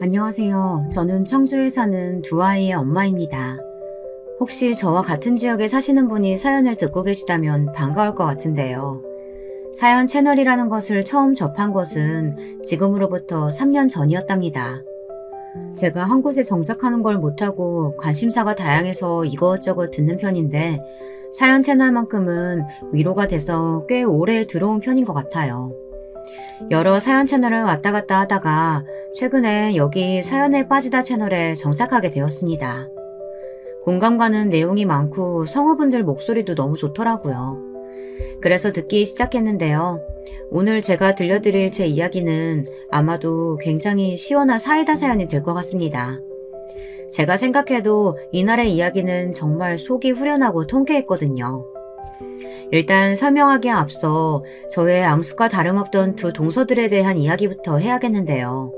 안녕하세요. 저는 청주에 사는 두 아이의 엄마입니다. 혹시 저와 같은 지역에 사시는 분이 사연을 듣고 계시다면 반가울 것 같은데요. 사연 채널이라는 것을 처음 접한 것은 지금으로부터 3년 전이었답니다. 제가 한 곳에 정착하는 걸 못하고 관심사가 다양해서 이것저것 듣는 편인데 사연 채널만큼은 위로가 돼서 꽤 오래 들어온 편인 것 같아요. 여러 사연 채널을 왔다 갔다 하다가 최근에 여기 사연에 빠지다 채널에 정착하게 되었습니다. 공감 가는 내용이 많고 성우분들 목소리도 너무 좋더라고요. 그래서 듣기 시작했는데요. 오늘 제가 들려드릴 제 이야기는 아마도 굉장히 시원한 사이다 사연이 될 것 같습니다. 제가 생각해도 이날의 이야기는 정말 속이 후련하고 통쾌했거든요. 일단 설명하기에 앞서 저의 앙숙과 다름없던 두 동서들에 대한 이야기부터 해야겠는데요.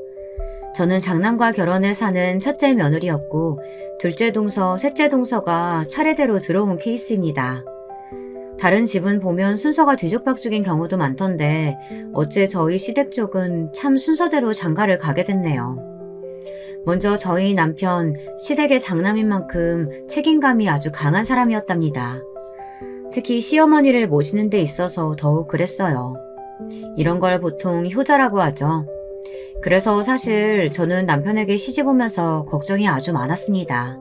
저는 장남과 결혼해 사는 첫째 며느리였고 둘째 동서, 셋째 동서가 차례대로 들어온 케이스입니다. 다른 집은 보면 순서가 뒤죽박죽인 경우도 많던데 어째 저희 시댁 쪽은 참 순서대로 장가를 가게 됐네요. 먼저 저희 남편, 시댁의 장남인 만큼 책임감이 아주 강한 사람이었답니다. 특히 시어머니를 모시는 데 있어서 더욱 그랬어요. 이런 걸 보통 효자라고 하죠. 그래서 사실 저는 남편에게 시집 오면서 걱정이 아주 많았습니다.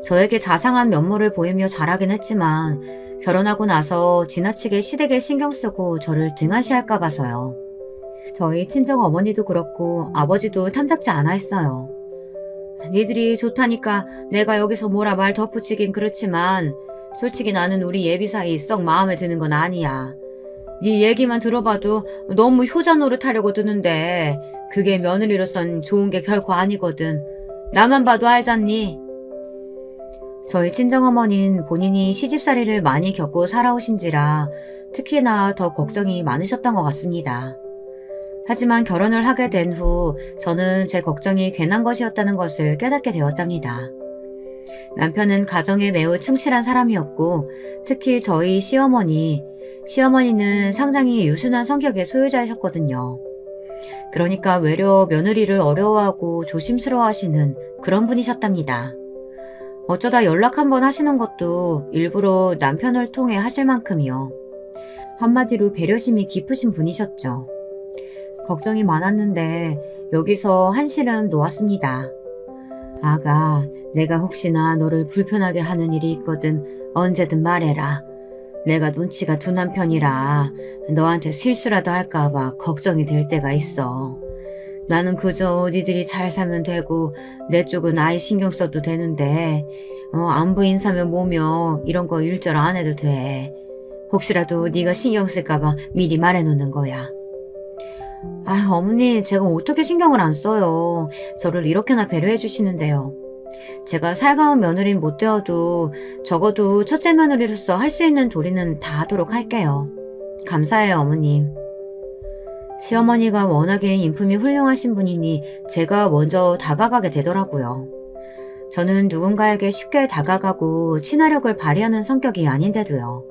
저에게 자상한 면모를 보이며 자라긴 했지만 결혼하고 나서 지나치게 시댁에 신경 쓰고 저를 등한시할까 봐서요. 저희 친정 어머니도 그렇고 아버지도 탐탁지 않아 했어요. 니들이 좋다니까 내가 여기서 뭐라 말 덧붙이긴 그렇지만 솔직히 나는 우리 예비 사이 썩 마음에 드는 건 아니야. 네 얘기만 들어봐도 너무 효자 노릇하려고 드는데 그게 며느리로선 좋은 게 결코 아니거든. 나만 봐도 알잖니? 저희 친정어머니는 본인이 시집살이를 많이 겪고 살아오신지라 특히나 더 걱정이 많으셨던 것 같습니다. 하지만 결혼을 하게 된 후 저는 제 걱정이 괜한 것이었다는 것을 깨닫게 되었답니다. 남편은 가정에 매우 충실한 사람이었고 특히 저희 시어머니는 상당히 유순한 성격의 소유자이셨거든요. 그러니까 외려 며느리를 어려워하고 조심스러워하시는 그런 분이셨답니다. 어쩌다 연락 한번 하시는 것도 일부러 남편을 통해 하실 만큼이요. 한마디로 배려심이 깊으신 분이셨죠. 걱정이 많았는데 여기서 한시름 놓았습니다. 아가, 내가 혹시나 너를 불편하게 하는 일이 있거든 언제든 말해라. 내가 눈치가 둔한 편이라 너한테 실수라도 할까봐 걱정이 될 때가 있어. 나는 그저 니들이 잘 살면 되고 내 쪽은 아예 신경 써도 되는데 안부 인사면 뭐며 이런 거 일절 안 해도 돼. 혹시라도 네가 신경 쓸까봐 미리 말해놓는 거야. 아, 어머니, 제가 어떻게 신경을 안 써요. 저를 이렇게나 배려해 주시는데요. 제가 살가운 며느리는 못 되어도 적어도 첫째 며느리로서 할 수 있는 도리는 다 하도록 할게요. 감사해요, 어머님. 시어머니가 워낙에 인품이 훌륭하신 분이니 제가 먼저 다가가게 되더라고요. 저는 누군가에게 쉽게 다가가고 친화력을 발휘하는 성격이 아닌데도요.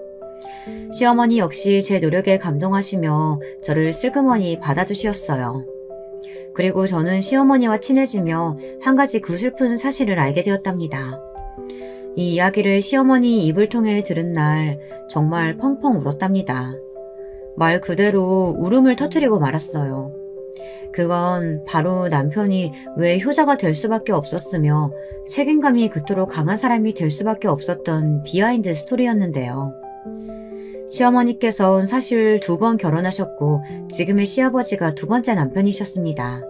시어머니 역시 제 노력에 감동하시며 저를 슬그머니 받아주셨어요. 그리고 저는 시어머니와 친해지며 한 가지 구슬픈 사실을 알게 되었답니다. 이 이야기를 시어머니 입을 통해 들은 날 정말 펑펑 울었답니다. 말 그대로 울음을 터뜨리고 말았어요. 그건 바로 남편이 왜 효자가 될 수밖에 없었으며 책임감이 그토록 강한 사람이 될 수밖에 없었던 비하인드 스토리였는데요. 시어머니께서는 사실 2번 결혼하셨고 지금의 시아버지가 2번째 남편이셨습니다.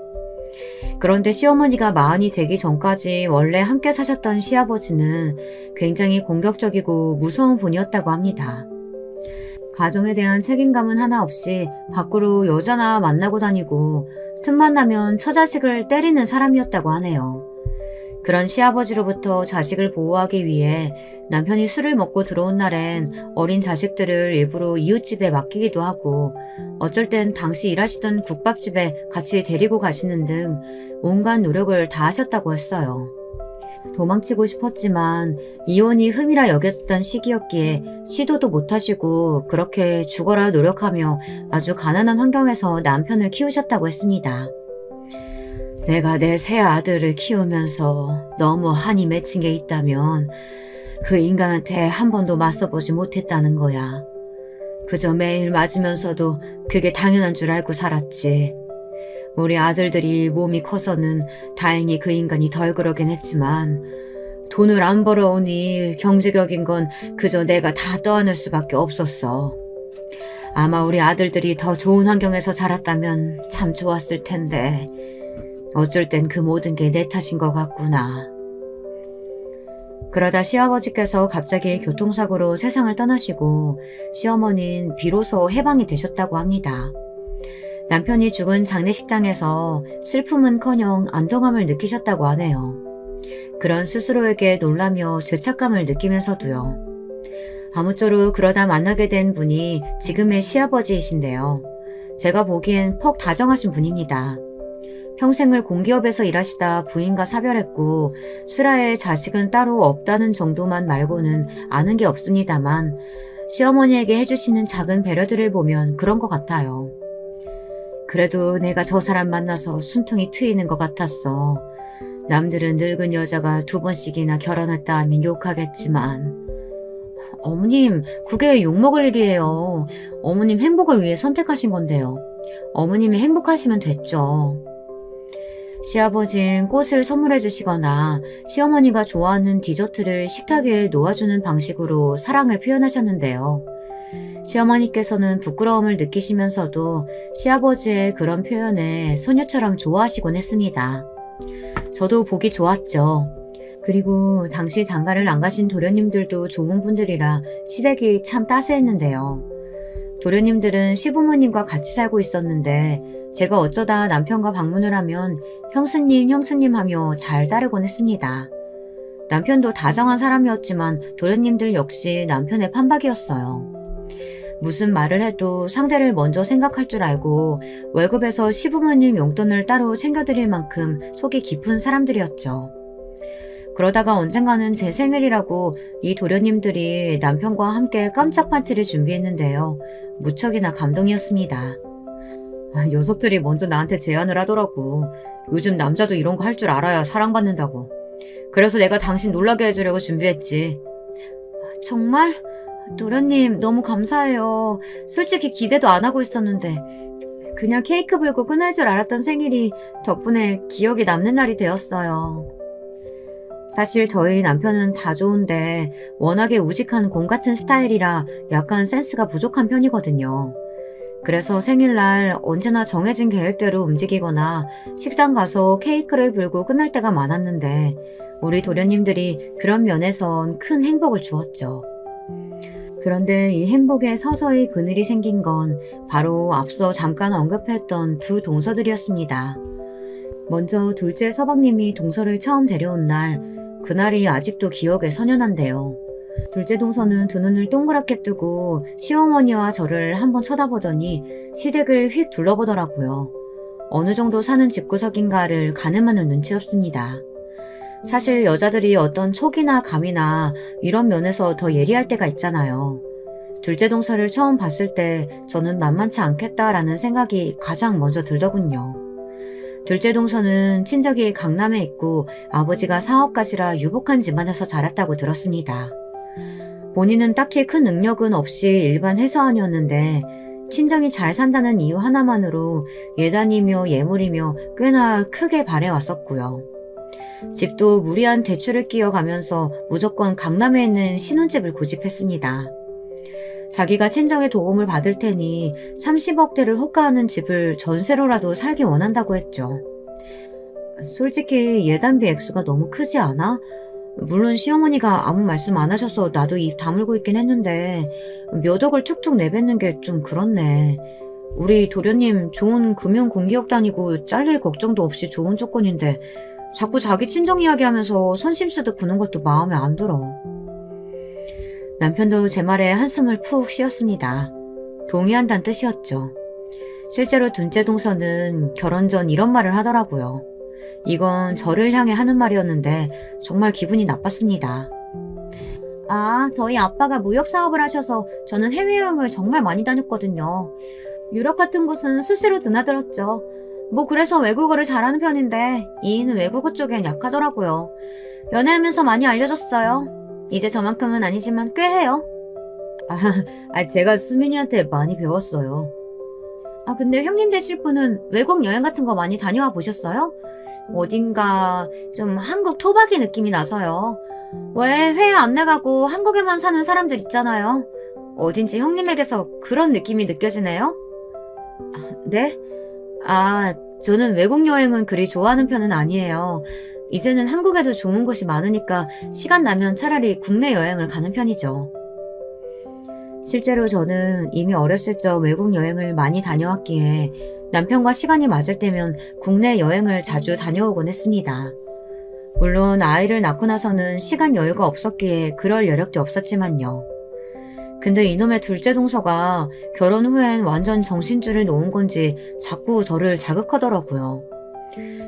그런데 시어머니가 마흔이 되기 전까지 원래 함께 사셨던 시아버지는 굉장히 공격적이고 무서운 분이었다고 합니다. 가정에 대한 책임감은 하나 없이 밖으로 여자나 만나고 다니고 틈만 나면 처자식을 때리는 사람이었다고 하네요. 그런 시아버지로부터 자식을 보호하기 위해 남편이 술을 먹고 들어온 날엔 어린 자식들을 일부러 이웃집에 맡기기도 하고 어쩔 땐 당시 일하시던 국밥집에 같이 데리고 가시는 등 온갖 노력을 다 하셨다고 했어요. 도망치고 싶었지만 이혼이 흠이라 여겼던 시기였기에 시도도 못하시고 그렇게 죽어라 노력하며 아주 가난한 환경에서 남편을 키우셨다고 했습니다. 내가 내 새 아들을 키우면서 너무 한이 맺힌 게 있다면 그 인간한테 한 번도 맞서보지 못했다는 거야. 그저 매일 맞으면서도 그게 당연한 줄 알고 살았지. 우리 아들들이 몸이 커서는 다행히 그 인간이 덜 그러긴 했지만 돈을 안 벌어오니 경제적인 건 그저 내가 다 떠안을 수밖에 없었어. 아마 우리 아들들이 더 좋은 환경에서 자랐다면 참 좋았을 텐데 어쩔 땐 그 모든 게 내 탓인 것 같구나. 그러다 시아버지께서 갑자기 교통사고로 세상을 떠나시고 시어머니는 비로소 해방이 되셨다고 합니다. 남편이 죽은 장례식장에서 슬픔은커녕 안도감을 느끼셨다고 하네요. 그런 스스로에게 놀라며 죄책감을 느끼면서도요. 아무쪼록 그러다 만나게 된 분이 지금의 시아버지이신데요. 제가 보기엔 퍽 다정하신 분입니다. 평생을 공기업에서 일하시다 부인과 사별했고 슬하에 자식은 따로 없다는 정도만 말고는 아는 게 없습니다만 시어머니에게 해주시는 작은 배려들을 보면 그런 것 같아요. 그래도 내가 저 사람 만나서 숨통이 트이는 것 같았어. 남들은 늙은 여자가 2번씩이나 결혼했다 하면 욕하겠지만 어머님, 그게 욕먹을 일이에요. 어머님 행복을 위해 선택하신 건데요. 어머님이 행복하시면 됐죠. 시아버진 꽃을 선물해 주시거나 시어머니가 좋아하는 디저트를 식탁 위에 놓아주는 방식으로 사랑을 표현하셨는데요. 시어머니께서는 부끄러움을 느끼시면서도 시아버지의 그런 표현에 소녀처럼 좋아하시곤 했습니다. 저도 보기 좋았죠. 그리고 당시 장가를 안 가신 도련님들도 좋은 분들이라 시댁이 참 따스했는데요. 도련님들은 시부모님과 같이 살고 있었는데 제가 어쩌다 남편과 방문을 하면 형수님, 형수님 하며 잘 따르곤 했습니다. 남편도 다정한 사람이었지만 도련님들 역시 남편의 판박이었어요. 무슨 말을 해도 상대를 먼저 생각할 줄 알고 월급에서 시부모님 용돈을 따로 챙겨드릴 만큼 속이 깊은 사람들이었죠. 그러다가 언젠가는 제 생일이라고 이 도련님들이 남편과 함께 깜짝 파티를 준비했는데요. 무척이나 감동이었습니다. 녀석들이 먼저 나한테 제안을 하더라고. 요즘 남자도 이런 거 할 줄 알아야 사랑받는다고. 그래서 내가 당신 놀라게 해주려고 준비했지. 정말? 도련님 너무 감사해요. 솔직히 기대도 안 하고 있었는데 그냥 케이크 불고 끝날 줄 알았던 생일이 덕분에 기억이 남는 날이 되었어요. 사실 저희 남편은 다 좋은데 워낙에 우직한 곰 같은 스타일이라 약간 센스가 부족한 편이거든요. 그래서 생일날 언제나 정해진 계획대로 움직이거나 식당 가서 케이크를 불고 끝날 때가 많았는데 우리 도련님들이 그런 면에선 큰 행복을 주었죠. 그런데 이 행복에 서서히 그늘이 생긴 건 바로 앞서 잠깐 언급했던 두 동서들이었습니다. 먼저 둘째 서방님이 동서를 처음 데려온 날, 그날이 아직도 기억에 선연한데요. 둘째 동서는 두 눈을 동그랗게 뜨고 시어머니와 저를 한번 쳐다보더니 시댁을 휙 둘러보더라고요. 어느 정도 사는 집구석인가를 가늠하는 눈치였습니다. 사실 여자들이 어떤 촉이나 감이나 이런 면에서 더 예리할 때가 있잖아요. 둘째 동서를 처음 봤을 때 저는 만만치 않겠다라는 생각이 가장 먼저 들더군요. 둘째 동서는 친정이 강남에 있고 아버지가 사업가시라 유복한 집안에서 자랐다고 들었습니다. 본인은 딱히 큰 능력은 없이 일반 회사원이었는데 친정이 잘 산다는 이유 하나만으로 예단이며 예물이며 꽤나 크게 바래왔었고요. 집도 무리한 대출을 끼어가면서 무조건 강남에 있는 신혼집을 고집했습니다. 자기가 친정의 도움을 받을 테니 30억대를 호가하는 집을 전세로라도 살기 원한다고 했죠. 솔직히 예단비 액수가 너무 크지 않아? 물론 시어머니가 아무 말씀 안 하셔서 나도 입 다물고 있긴 했는데 몇 억을 툭툭 내뱉는 게 좀 그렇네. 우리 도련님 좋은 금융 공기업 다니고 잘릴 걱정도 없이 좋은 조건인데 자꾸 자기 친정 이야기하면서 선심 쓰듯 구는 것도 마음에 안 들어. 남편도 제 말에 한숨을 푹 쉬었습니다. 동의한다는 뜻이었죠. 실제로 둘째 동서는 결혼 전 이런 말을 하더라고요. 이건 저를 향해 하는 말이었는데 정말 기분이 나빴습니다. 저희 아빠가 무역 사업을 하셔서 저는 해외여행을 정말 많이 다녔거든요. 유럽 같은 곳은 수시로 드나들었죠. 뭐 그래서 외국어를 잘하는 편인데 이인은 외국어 쪽엔 약하더라고요. 연애하면서 많이 알려줬어요. 이제 저만큼은 아니지만 꽤 해요. 제가 수민이한테 많이 배웠어요. 근데 형님 되실 분은 외국 여행 같은 거 많이 다녀와 보셨어요? 어딘가 좀 한국 토박이 느낌이 나서요. 왜 해외 안 나가고 한국에만 사는 사람들 있잖아요. 어딘지 형님에게서 그런 느낌이 느껴지네요? 네? 저는 외국 여행은 그리 좋아하는 편은 아니에요. 이제는 한국에도 좋은 곳이 많으니까 시간 나면 차라리 국내 여행을 가는 편이죠. 실제로 저는 이미 어렸을 적 외국 여행을 많이 다녀왔기에 남편과 시간이 맞을 때면 국내 여행을 자주 다녀오곤 했습니다. 물론 아이를 낳고 나서는 시간 여유가 없었기에 그럴 여력도 없었지만요. 근데 이놈의 둘째 동서가 결혼 후엔 완전 정신줄을 놓은 건지 자꾸 저를 자극하더라고요.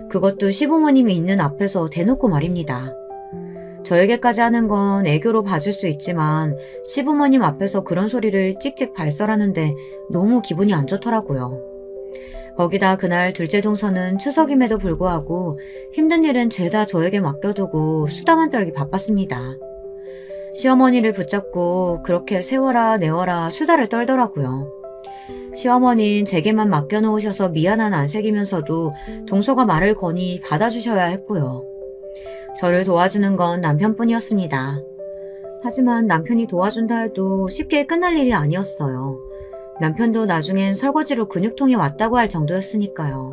그것도 시부모님이 있는 앞에서 대놓고 말입니다. 저에게까지 하는 건 애교로 봐줄 수 있지만 시부모님 앞에서 그런 소리를 찍찍 발설하는데 너무 기분이 안 좋더라고요. 거기다 그날 둘째 동서는 추석임에도 불구하고 힘든 일은 죄다 저에게 맡겨두고 수다만 떨기 바빴습니다. 시어머니를 붙잡고 그렇게 세워라 내워라 수다를 떨더라고요. 시어머니는 제게만 맡겨놓으셔서 미안한 안색이면서도 동서가 말을 거니 받아주셔야 했고요. 저를 도와주는 건 남편뿐이었습니다. 하지만 남편이 도와준다 해도 쉽게 끝날 일이 아니었어요. 남편도 나중엔 설거지로 근육통이 왔다고 할 정도였으니까요.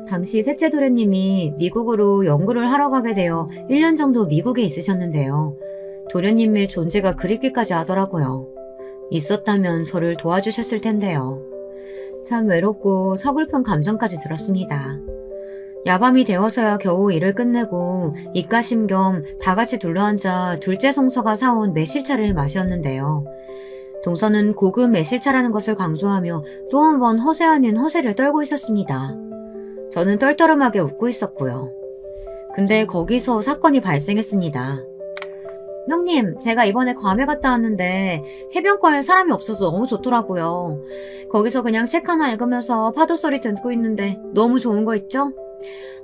당시 셋째 도련님이 미국으로 연구를 하러 가게 되어 1년 정도 미국에 있으셨는데요. 도련님의 존재가 그립기까지 하더라고요. 있었다면 저를 도와주셨을 텐데요. 참 외롭고 서글픈 감정까지 들었습니다. 야밤이 되어서야 겨우 일을 끝내고 입가심 겸 다 같이 둘러앉아 둘째 동서가 사온 매실차를 마셨는데요. 동서는 고급 매실차라는 것을 강조하며 또 한 번 허세 아닌 허세를 떨고 있었습니다. 저는 떨떠름하게 웃고 있었고요. 근데 거기서 사건이 발생했습니다. 형님, 제가 이번에 괌에 갔다 왔는데 해변가에 사람이 없어서 너무 좋더라고요. 거기서 그냥 책 하나 읽으면서 파도 소리 듣고 있는데 너무 좋은 거 있죠?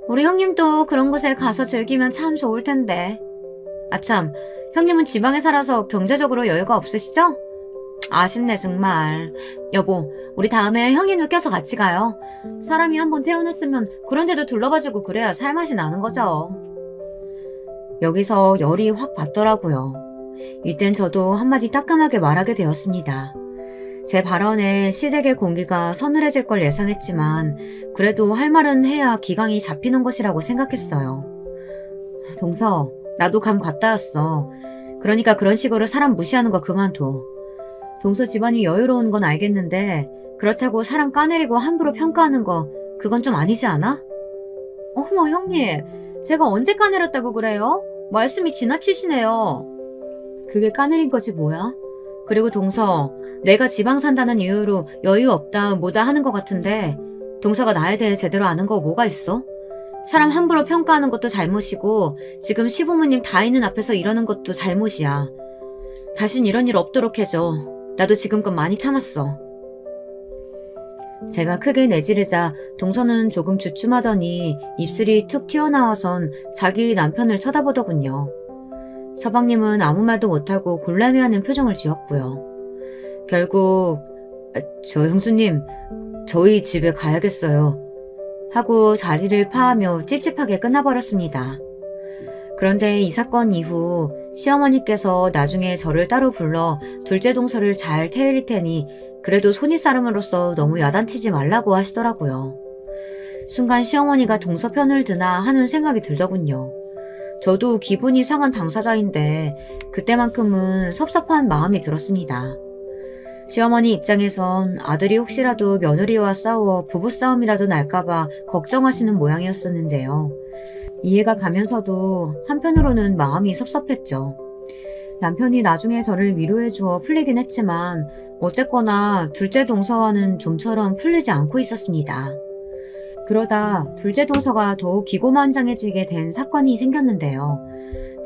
우리 형님도 그런 곳에 가서 즐기면 참 좋을 텐데. 아참, 형님은 지방에 살아서 경제적으로 여유가 없으시죠? 아쉽네 정말. 여보, 우리 다음에 형님도 껴서 같이 가요. 사람이 한번 태어났으면 그런 데도 둘러봐주고 그래야 살맛이 나는 거죠. 여기서 열이 확 받더라고요. 이땐 저도 한마디 따끔하게 말하게 되었습니다. 제 발언에 시댁의 공기가 서늘해질 걸 예상했지만 그래도 할 말은 해야 기강이 잡히는 것이라고 생각했어요. 동서, 나도 감 갔다 왔어. 그러니까 그런 식으로 사람 무시하는 거 그만둬. 동서 집안이 여유로운 건 알겠는데 그렇다고 사람 까내리고 함부로 평가하는 거 그건 좀 아니지 않아? 어머 형님, 제가 언제 까내렸다고 그래요? 말씀이 지나치시네요. 그게 까내린 거지 뭐야? 그리고 동서, 내가 지방 산다는 이유로 여유 없다 뭐다 하는 것 같은데 동서가 나에 대해 제대로 아는 거 뭐가 있어? 사람 함부로 평가하는 것도 잘못이고 지금 시부모님 다 있는 앞에서 이러는 것도 잘못이야. 다신 이런 일 없도록 해줘. 나도 지금껏 많이 참았어. 제가 크게 내지르자 동서는 조금 주춤하더니 입술이 툭 튀어나와선 자기 남편을 쳐다보더군요. 서방님은 아무 말도 못하고 곤란해하는 표정을 지었고요. 결국 저 형수님, 저희 집에 가야겠어요. 하고 자리를 파하며 찝찝하게 끝나버렸습니다. 그런데 이 사건 이후 시어머니께서 나중에 저를 따로 불러 둘째 동서를 잘 태울 테니 그래도 손윗사람으로서 너무 야단치지 말라고 하시더라고요. 순간 시어머니가 동서 편을 드나 하는 생각이 들더군요. 저도 기분이 상한 당사자인데 그때만큼은 섭섭한 마음이 들었습니다. 시어머니 입장에선 아들이 혹시라도 며느리와 싸워 부부싸움이라도 날까봐 걱정하시는 모양이었었는데요. 이해가 가면서도 한편으로는 마음이 섭섭했죠. 남편이 나중에 저를 위로해 주어 풀리긴 했지만 어쨌거나 둘째 동서와는 좀처럼 풀리지 않고 있었습니다. 그러다 둘째 동서가 더욱 기고만장해지게 된 사건이 생겼는데요.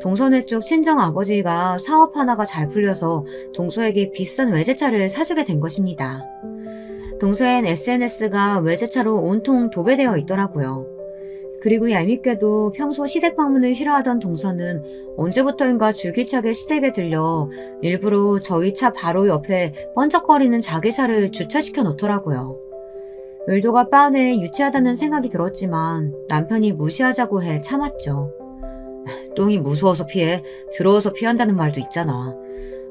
동서네 쪽 친정아버지가 사업 하나가 잘 풀려서 동서에게 비싼 외제차를 사주게 된 것입니다. 동서엔 SNS가 외제차로 온통 도배되어 있더라고요. 그리고 얄밉게도 평소 시댁 방문을 싫어하던 동서는 언제부터인가 줄기차게 시댁에 들려 일부러 저희 차 바로 옆에 번쩍거리는 자기 차를 주차시켜 놓더라고요. 의도가 빤해 유치하다는 생각이 들었지만 남편이 무시하자고 해 참았죠. 똥이 무서워서 피해, 더러워서 피한다는 말도 있잖아.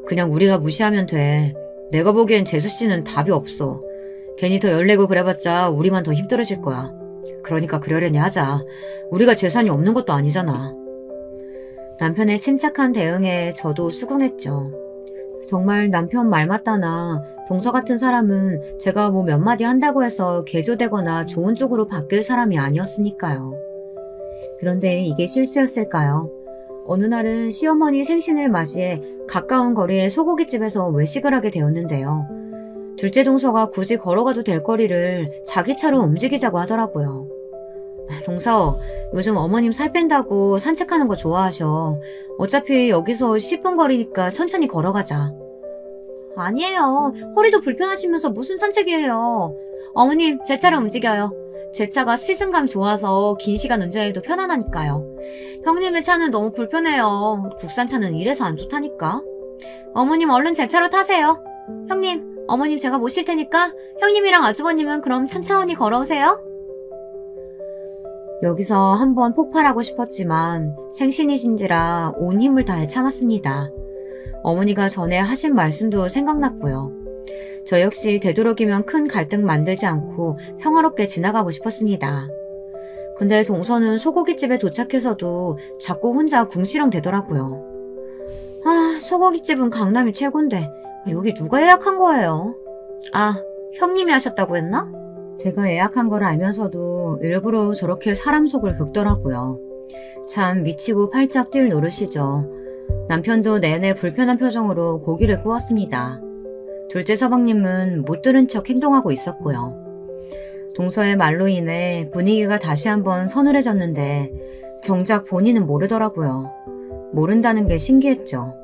그냥 우리가 무시하면 돼. 내가 보기엔 재수씨는 답이 없어. 괜히 더 열내고 그래봤자 우리만 더 힘들어질 거야. 그러니까 그러려니 하자. 우리가 재산이 없는 것도 아니잖아. 남편의 침착한 대응에 저도 수긍했죠. 정말 남편 말 맞다나 동서 같은 사람은 제가 뭐 몇 마디 한다고 해서 개조되거나 좋은 쪽으로 바뀔 사람이 아니었으니까요. 그런데 이게 실수였을까요? 어느 날은 시어머니 생신을 맞이해 가까운 거리의 소고기집에서 외식을 하게 되었는데요. 둘째 동서가 굳이 걸어가도 될 거리를 자기 차로 움직이자고 하더라고요. 동서, 요즘 어머님 살 뺀다고 산책하는 거 좋아하셔. 어차피 여기서 10분 거리니까 천천히 걸어가자. 아니에요. 허리도 불편하시면서 무슨 산책이에요. 어머님, 제 차로 움직여요. 제 차가 시승감 좋아서 긴 시간 운전해도 편안하니까요. 형님의 차는 너무 불편해요. 국산 차는 이래서 안 좋다니까. 어머님 얼른 제 차로 타세요. 형님, 어머님 제가 모실 테니까 형님이랑 아주버님은 그럼 천천히 걸어오세요. 여기서 한번 폭발하고 싶었지만 생신이신지라 온 힘을 다해 참았습니다. 어머니가 전에 하신 말씀도 생각났고요. 저 역시 되도록이면 큰 갈등 만들지 않고 평화롭게 지나가고 싶었습니다. 근데 동서는 소고기집에 도착해서도 자꾸 혼자 궁시렁 대더라고요. 소고기집은 강남이 최곤데 여기 누가 예약한 거예요? 형님이 하셨다고 했나? 제가 예약한 걸 알면서도 일부러 저렇게 사람 속을 긁더라고요. 참 미치고 팔짝 뛸 노릇이죠. 남편도 내내 불편한 표정으로 고기를 구웠습니다. 둘째 서방님은 못 들은 척 행동하고 있었고요. 동서의 말로 인해 분위기가 다시 한번 서늘해졌는데 정작 본인은 모르더라고요. 모른다는 게 신기했죠.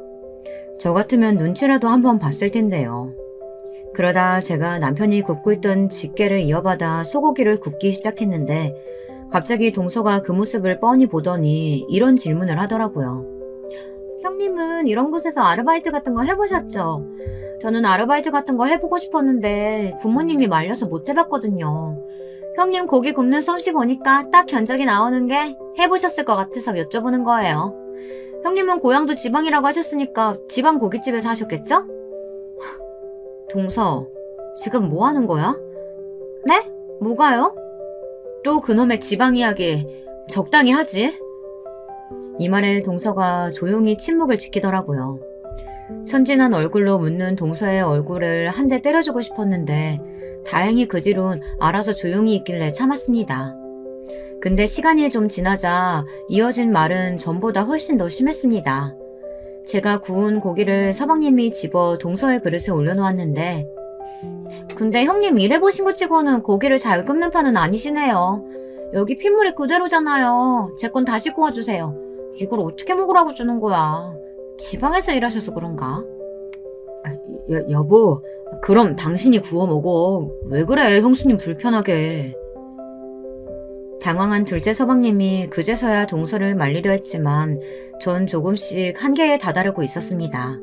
저 같으면 눈치라도 한번 봤을 텐데요. 그러다 제가 남편이 굽고 있던 집게를 이어받아 소고기를 굽기 시작했는데 갑자기 동서가 그 모습을 뻔히 보더니 이런 질문을 하더라고요. 형님은 이런 곳에서 아르바이트 같은 거 해보셨죠? 저는 아르바이트 같은 거 해보고 싶었는데 부모님이 말려서 못 해봤거든요. 형님 고기 굽는 솜씨 보니까 딱 견적이 나오는 게 해보셨을 것 같아서 여쭤보는 거예요. 형님은 고향도 지방이라고 하셨으니까 지방 고깃집에서 하셨겠죠? 동서, 지금 뭐 하는 거야? 네? 뭐가요? 또 그놈의 지방 이야기 적당히 하지. 이 말에 동서가 조용히 침묵을 지키더라고요. 천진한 얼굴로 묻는 동서의 얼굴을 한 대 때려주고 싶었는데 다행히 그 뒤론 알아서 조용히 있길래 참았습니다. 근데 시간이 좀 지나자 이어진 말은 전보다 훨씬 더 심했습니다. 제가 구운 고기를 서방님이 집어 동서의 그릇에 올려놓았는데 근데 형님 일해보신 것 치고는 고기를 잘 굽는 판은 아니시네요. 여기 핏물이 그대로잖아요. 제 건 다시 구워주세요. 이걸 어떻게 먹으라고 주는 거야. 지방에서 일하셔서 그런가? 여보, 그럼 당신이 구워 먹어. 왜 그래, 형수님 불편하게. 당황한 둘째 서방님이 그제서야 동서를 말리려 했지만 전 조금씩 한계에 다다르고 있었습니다.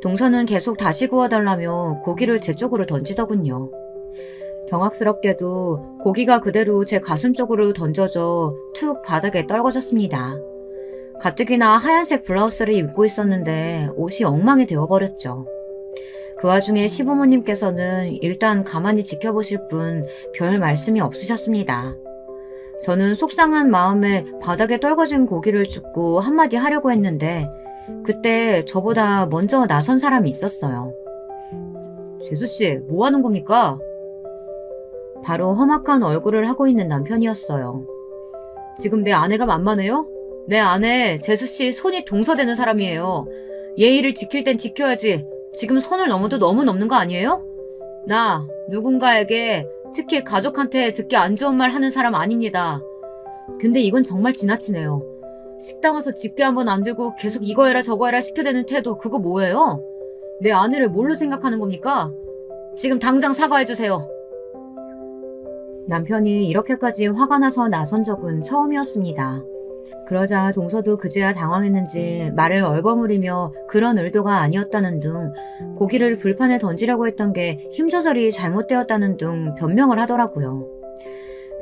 동서는 계속 다시 구워달라며 고기를 제 쪽으로 던지더군요. 경악스럽게도 고기가 그대로 제 가슴 쪽으로 던져져 툭 바닥에 떨궈졌습니다. 가뜩이나 하얀색 블라우스를 입고 있었는데 옷이 엉망이 되어버렸죠. 그 와중에 시부모님께서는 일단 가만히 지켜보실 뿐 별 말씀이 없으셨습니다. 저는 속상한 마음에 바닥에 떨궈진 고기를 줍고 한마디 하려고 했는데 그때 저보다 먼저 나선 사람이 있었어요. 재수씨, 뭐 하는 겁니까? 바로 험악한 얼굴을 하고 있는 남편이었어요. 지금 내 아내가 만만해요? 내 아내 재수씨 손이 동서되는 사람이에요. 예의를 지킬 땐 지켜야지. 지금 선을 넘어도 너무 넘는 거 아니에요? 나 누군가에게 특히 가족한테 듣기 안 좋은 말 하는 사람 아닙니다. 근데 이건 정말 지나치네요. 식당 와서 집게 한 번 안 들고 계속 이거 해라 저거 해라 시켜대는 태도 그거 뭐예요? 내 아내를 뭘로 생각하는 겁니까? 지금 당장 사과해주세요. 남편이 이렇게까지 화가 나서 나선 적은 처음이었습니다. 그러자 동서도 그제야 당황했는지 말을 얼버무리며 그런 의도가 아니었다는 등 고기를 불판에 던지려고 했던 게 힘 조절이 잘못되었다는 등 변명을 하더라고요.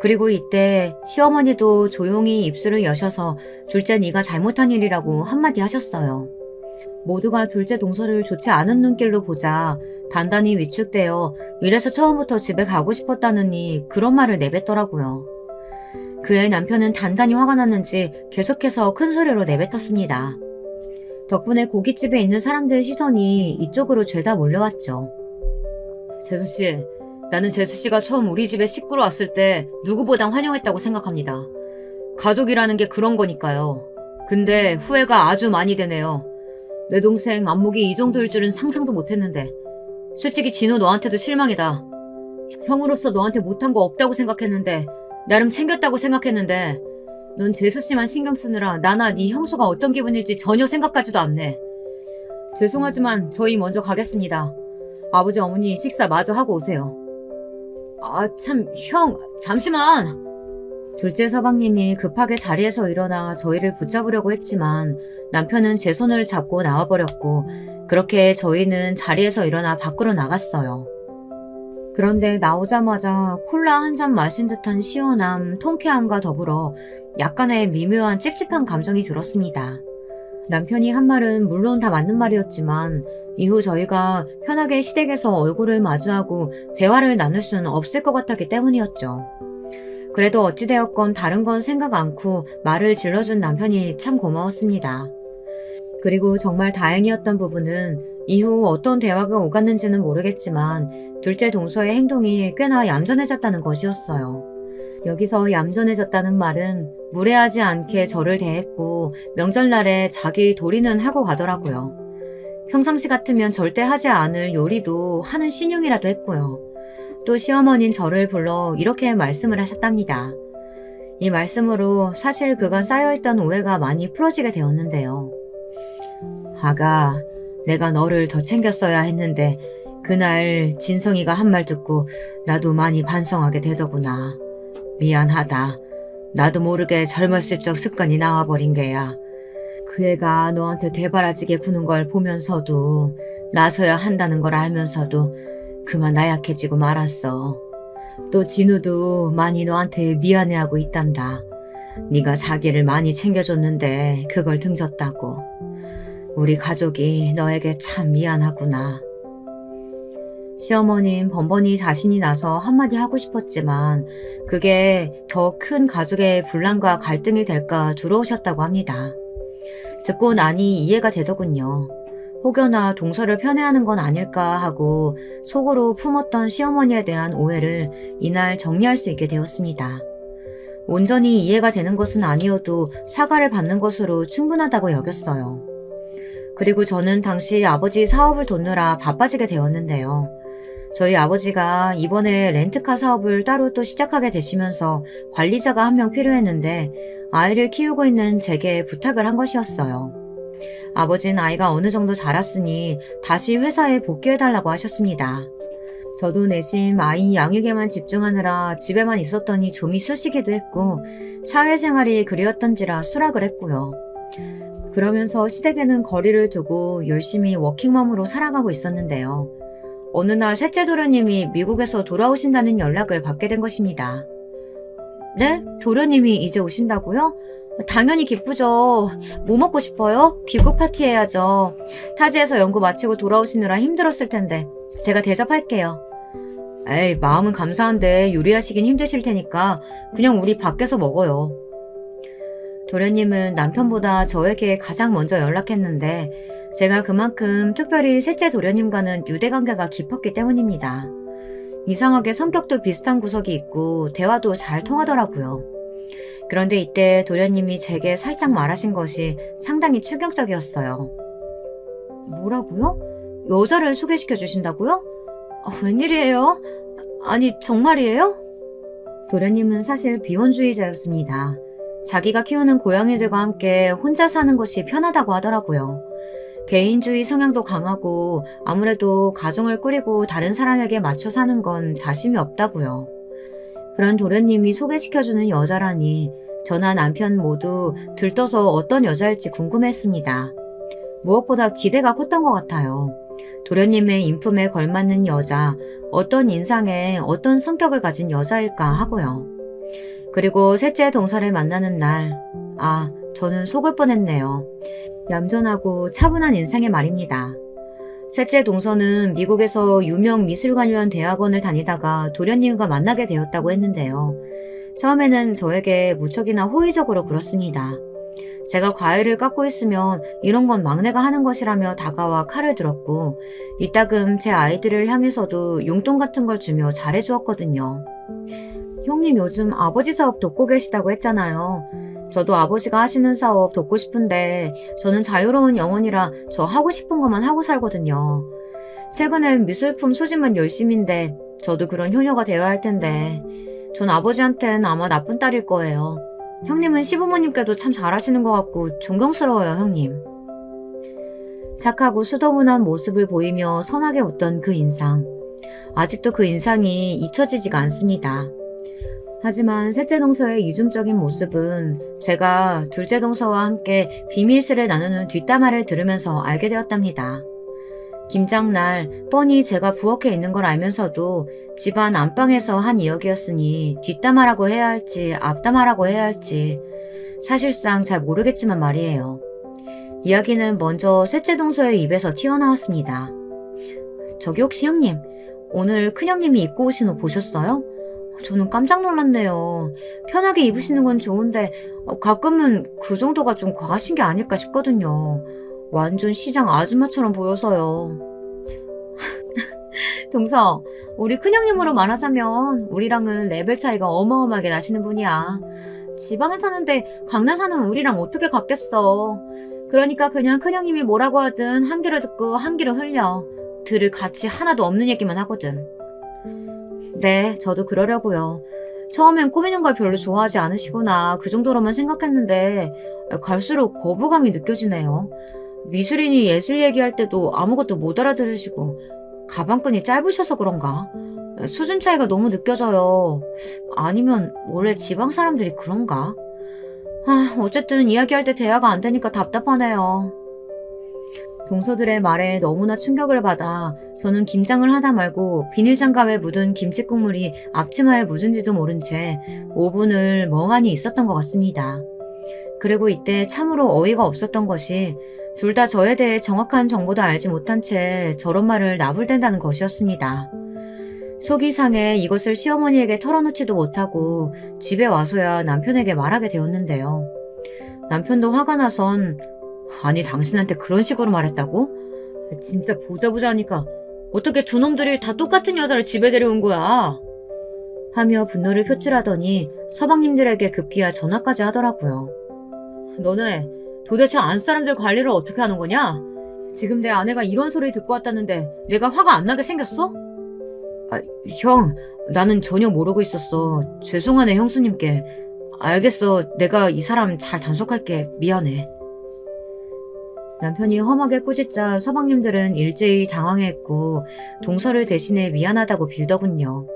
그리고 이때 시어머니도 조용히 입술을 여셔서 둘째 네가 잘못한 일이라고 한마디 하셨어요. 모두가 둘째 동서를 좋지 않은 눈길로 보자 단단히 위축되어 이래서 처음부터 집에 가고 싶었다느니 그런 말을 내뱉더라고요. 그의 남편은 단단히 화가 났는지 계속해서 큰 소리로 내뱉었습니다. 덕분에 고깃집에 있는 사람들의 시선이 이쪽으로 죄다 몰려왔죠. 재수씨, 나는 재수씨가 처음 우리 집에 식구로 왔을 때 누구보다 환영했다고 생각합니다. 가족이라는 게 그런 거니까요. 근데 후회가 아주 많이 되네요. 내 동생 안목이 이 정도일 줄은 상상도 못했는데 솔직히 진우 너한테도 실망이다. 형으로서 너한테 못한 거 없다고 생각했는데 나름 챙겼다고 생각했는데 넌 재수씨만 신경 쓰느라 나나 네 형수가 어떤 기분일지 전혀 생각하지도 않네. 죄송하지만 저희 먼저 가겠습니다. 아버지 어머니 식사 마저 하고 오세요. 아 참 형 잠시만. 둘째 서방님이 급하게 자리에서 일어나 저희를 붙잡으려고 했지만 남편은 제 손을 잡고 나와버렸고 그렇게 저희는 자리에서 일어나 밖으로 나갔어요. 그런데 나오자마자 콜라 한 잔 마신 듯한 시원함, 통쾌함과 더불어 약간의 미묘한 찝찝한 감정이 들었습니다. 남편이 한 말은 물론 다 맞는 말이었지만 이후 저희가 편하게 시댁에서 얼굴을 마주하고 대화를 나눌 수는 없을 것 같았기 때문이었죠. 그래도 어찌되었건 다른 건 생각 않고 말을 질러준 남편이 참 고마웠습니다. 그리고 정말 다행이었던 부분은 이후 어떤 대화가 오갔는지는 모르겠지만 둘째 동서의 행동이 꽤나 얌전해졌다는 것이었어요. 여기서 얌전해졌다는 말은 무례하지 않게 저를 대했고 명절날에 자기 도리는 하고 가더라고요. 평상시 같으면 절대 하지 않을 요리도 하는 신용이라도 했고요. 또 시어머니는 저를 불러 이렇게 말씀을 하셨답니다. 이 말씀으로 사실 그간 쌓여있던 오해가 많이 풀어지게 되었는데요. 아가, 내가 너를 더 챙겼어야 했는데 그날 진성이가 한 말 듣고 나도 많이 반성하게 되더구나. 미안하다. 나도 모르게 젊었을 적 습관이 나와버린 게야. 그 애가 너한테 대바라지게 구는 걸 보면서도 나서야 한다는 걸 알면서도 그만 나약해지고 말았어. 또 진우도 많이 너한테 미안해하고 있단다. 네가 자기를 많이 챙겨줬는데 그걸 등졌다고. 우리 가족이 너에게 참 미안하구나. 시어머님 번번이 자신이 나서 한마디 하고 싶었지만 그게 더 큰 가족의 분란과 갈등이 될까 두려우셨다고 합니다. 듣고 나니 이해가 되더군요. 혹여나 동서를 편애하는 건 아닐까 하고 속으로 품었던 시어머니에 대한 오해를 이날 정리할 수 있게 되었습니다. 온전히 이해가 되는 것은 아니어도 사과를 받는 것으로 충분하다고 여겼어요. 그리고 저는 당시 아버지 사업을 돕느라 바빠지게 되었는데요. 저희 아버지가 이번에 렌트카 사업을 따로 또 시작하게 되시면서 관리자가 한 명 필요했는데 아이를 키우고 있는 제게 부탁을 한 것이었어요. 아버지는 아이가 어느 정도 자랐으니 다시 회사에 복귀해달라고 하셨습니다. 저도 내심 아이 양육에만 집중하느라 집에만 있었더니 좀이 쑤시기도 했고 사회생활이 그리웠던지라 수락을 했고요. 그러면서 시댁에는 거리를 두고 열심히 워킹맘으로 살아가고 있었는데요. 어느 날 셋째 도련님이 미국에서 돌아오신다는 연락을 받게 된 것입니다. 네? 도련님이 이제 오신다고요? 당연히 기쁘죠. 뭐 먹고 싶어요? 귀국 파티 해야죠. 타지에서 연구 마치고 돌아오시느라 힘들었을 텐데 제가 대접할게요. 에이, 마음은 감사한데 요리하시긴 힘드실 테니까 그냥 우리 밖에서 먹어요. 도련님은 남편보다 저에게 가장 먼저 연락했는데 제가 그만큼 특별히 셋째 도련님과는 유대관계가 깊었기 때문입니다. 이상하게 성격도 비슷한 구석이 있고 대화도 잘 통하더라고요. 그런데 이때 도련님이 제게 살짝 말하신 것이 상당히 충격적이었어요. 뭐라고요? 여자를 소개시켜 주신다고요? 웬일이에요? 아니 정말이에요? 도련님은 사실 비혼주의자였습니다. 자기가 키우는 고양이들과 함께 혼자 사는 것이 편하다고 하더라고요. 개인주의 성향도 강하고 아무래도 가정을 꾸리고 다른 사람에게 맞춰 사는 건 자신이 없다고요. 그런 도련님이 소개시켜주는 여자라니 저나 남편 모두 들떠서 어떤 여자일지 궁금했습니다. 무엇보다 기대가 컸던 것 같아요. 도련님의 인품에 걸맞는 여자, 어떤 인상에 어떤 성격을 가진 여자일까 하고요. 그리고 셋째 동서를 만나는 날, 저는 속을 뻔했네요. 얌전하고 차분한 인상의 말입니다. 셋째 동서는 미국에서 유명 미술 관련 대학원을 다니다가 도련님과 만나게 되었다고 했는데요. 처음에는 저에게 무척이나 호의적으로 굴었습니다. 제가 과일을 깎고 있으면 이런 건 막내가 하는 것이라며 다가와 칼을 들었고 이따금 제 아이들을 향해서도 용돈 같은 걸 주며 잘해주었거든요. 형님 요즘 아버지 사업 돕고 계시다고 했잖아요. 저도 아버지가 하시는 사업 돕고 싶은데 저는 자유로운 영혼이라 저 하고 싶은 것만 하고 살거든요. 최근엔 미술품 수집만 열심인데 저도 그런 효녀가 되어야 할 텐데 전 아버지한텐 아마 나쁜 딸일 거예요. 형님은 시부모님께도 참 잘하시는 것 같고 존경스러워요, 형님. 착하고 수더분한 모습을 보이며 선하게 웃던 그 인상. 아직도 그 인상이 잊혀지지가 않습니다. 하지만 셋째 동서의 이중적인 모습은 제가 둘째 동서와 함께 비밀스레 나누는 뒷담화를 들으면서 알게 되었답니다. 김장날 뻔히 제가 부엌에 있는 걸 알면서도 집안 안방에서 한 이야기였으니 뒷담화라고 해야 할지 앞담화라고 해야 할지 사실상 잘 모르겠지만 말이에요. 이야기는 먼저 셋째 동서의 입에서 튀어나왔습니다. 저기 혹시 형님, 오늘 큰형님이 입고 오신 옷 보셨어요? 저는 깜짝 놀랐네요. 편하게 입으시는 건 좋은데 가끔은 그 정도가 좀 과하신 게 아닐까 싶거든요. 완전 시장 아줌마처럼 보여서요. 동서, 우리 큰형님으로 말하자면 우리랑은 레벨 차이가 어마어마하게 나시는 분이야. 지방에 사는데 강남 사는 우리랑 어떻게 같겠어. 그러니까 그냥 큰형님이 뭐라고 하든 한 귀를 듣고 한 귀를 흘려. 들을 가치 하나도 없는 얘기만 하거든. 네, 저도 그러려고요. 처음엔 꾸미는 걸 별로 좋아하지 않으시구나 그 정도로만 생각했는데 갈수록 거부감이 느껴지네요. 미술인이 예술 얘기할 때도 아무것도 못 알아들으시고 가방끈이 짧으셔서 그런가? 수준 차이가 너무 느껴져요. 아니면 원래 지방 사람들이 그런가? 어쨌든 이야기할 때 대화가 안 되니까 답답하네요. 동서들의 말에 너무나 충격을 받아 저는 김장을 하다 말고 비닐장갑에 묻은 김치 국물이 앞치마에 묻은지도 모른 채 5분을 멍하니 있었던 것 같습니다. 그리고 이때 참으로 어이가 없었던 것이 둘 다 저에 대해 정확한 정보도 알지 못한 채 저런 말을 나불댄다는 것이었습니다. 속이 상해 이것을 시어머니에게 털어놓지도 못하고 집에 와서야 남편에게 말하게 되었는데요. 남편도 화가 나선 아니 당신한테 그런 식으로 말했다고? 진짜 보자 하니까 어떻게 두 놈들이 다 똑같은 여자를 집에 데려온 거야? 하며 분노를 표출하더니 서방님들에게 급기야 전화까지 하더라고요. 너네 도대체 안사람들 관리를 어떻게 하는 거냐? 지금 내 아내가 이런 소리 듣고 왔다는데 내가 화가 안 나게 생겼어? 형, 나는 전혀 모르고 있었어. 죄송하네 형수님께. 알겠어, 내가 이 사람 잘 단속할게. 미안해. 남편이 험하게 꾸짖자 서방님들은 일제히 당황했고 동서를 대신해 미안하다고 빌더군요.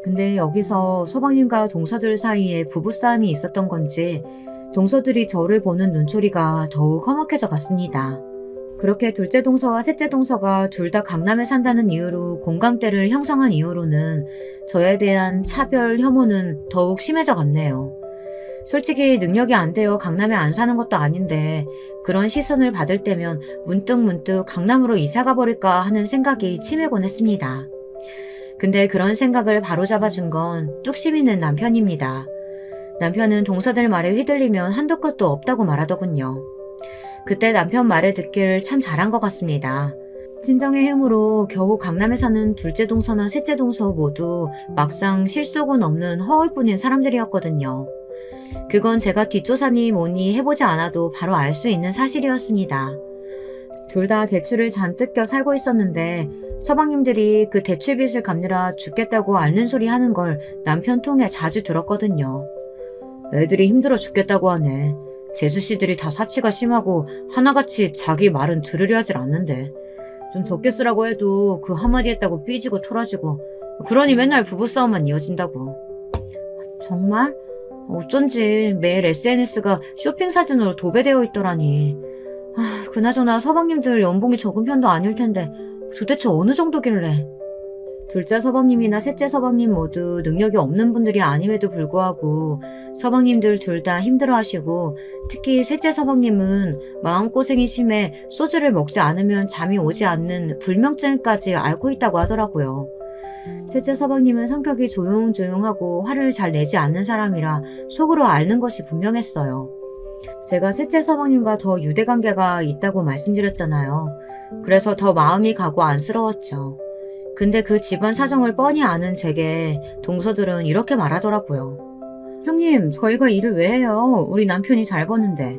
근데 여기서 서방님과 동서들 사이에 부부싸움이 있었던 건지 동서들이 저를 보는 눈초리가 더욱 험악해져 갔습니다. 그렇게 둘째 동서와 셋째 동서가 둘 다 강남에 산다는 이유로 공감대를 형성한 이후로는 저에 대한 차별 혐오는 더욱 심해져 갔네요. 솔직히 능력이 안 되어 강남에 안 사는 것도 아닌데 그런 시선을 받을 때면 문득 강남으로 이사가 버릴까 하는 생각이 치밀곤 했습니다. 근데 그런 생각을 바로잡아준 건 뚝심 있는 남편입니다. 남편은 동서들 말에 휘둘리면 한도 끝도 없다고 말하더군요. 그때 남편 말을 듣길 참 잘한 것 같습니다. 친정의 힘으로 겨우 강남에 사는 둘째 동서나 셋째 동서 모두 막상 실속은 없는 허울뿐인 사람들이었거든요. 그건 제가 뒷조사니 뭐니 해보지 않아도 바로 알 수 있는 사실이었습니다. 둘 다 대출을 잔뜩 껴 살고 있었는데 서방님들이 그 대출빚을 갚느라 죽겠다고 앓는 소리 하는 걸 남편 통해 자주 들었거든요. 애들이 힘들어 죽겠다고 하네. 재수씨들이 다 사치가 심하고 하나같이 자기 말은 들으려 하질 않는데 좀 적게 쓰라고 해도 그 한마디 했다고 삐지고 토라지고 그러니 맨날 부부싸움만 이어진다고. 정말? 어쩐지 매일 SNS가 쇼핑 사진으로 도배되어 있더라니. 그나저나 서방님들 연봉이 적은 편도 아닐 텐데 도대체 어느 정도길래. 둘째 서방님이나 셋째 서방님 모두 능력이 없는 분들이 아님에도 불구하고 서방님들 둘 다 힘들어하시고 특히 셋째 서방님은 마음고생이 심해 소주를 먹지 않으면 잠이 오지 않는 불면증까지 앓고 있다고 하더라고요. 셋째 서방님은 성격이 조용조용하고 화를 잘 내지 않는 사람이라 속으로 앓는 것이 분명했어요. 제가 셋째 서방님과 더 유대관계가 있다고 말씀드렸잖아요. 그래서 더 마음이 가고 안쓰러웠죠. 근데 그 집안 사정을 뻔히 아는 제게 동서들은 이렇게 말하더라고요. 형님, 저희가 일을 왜 해요? 우리 남편이 잘 버는데.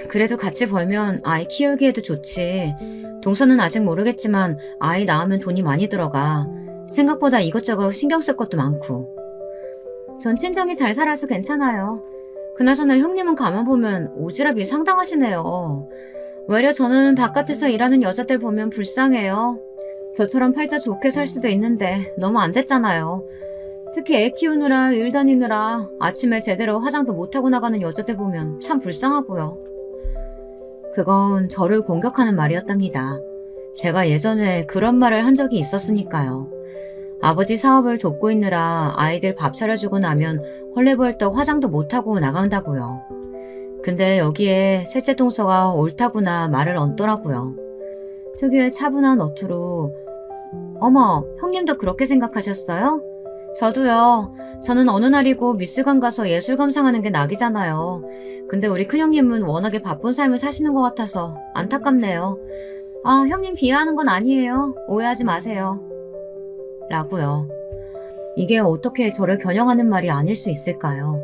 그래도 같이 벌면 아이 키우기에도 좋지. 동서는 아직 모르겠지만 아이 낳으면 돈이 많이 들어가. 생각보다 이것저것 신경 쓸 것도 많고. 전 친정이 잘 살아서 괜찮아요. 그나저나 형님은 가만 보면 오지랖이 상당하시네요. 외려 저는 바깥에서 일하는 여자들 보면 불쌍해요. 저처럼 팔자 좋게 살 수도 있는데 너무 안 됐잖아요. 특히 애 키우느라 일 다니느라 아침에 제대로 화장도 못하고 나가는 여자들 보면 참 불쌍하고요. 그건 저를 공격하는 말이었답니다. 제가 예전에 그런 말을 한 적이 있었으니까요. 아버지 사업을 돕고 있느라 아이들 밥 차려주고 나면 헐레벌떡 화장도 못하고 나간다고요. 근데 여기에 셋째 동서가 옳다구나 말을 얹더라고요. 특유의 차분한 어투로 어머, 형님도 그렇게 생각하셨어요? 저도요. 저는 어느 날이고 미술관 가서 예술 감상하는 게 낙이잖아요. 근데 우리 큰형님은 워낙에 바쁜 삶을 사시는 것 같아서 안타깝네요. 형님 비하하는 건 아니에요. 오해하지 마세요. 라고요. 이게 어떻게 저를 겨냥하는 말이 아닐 수 있을까요?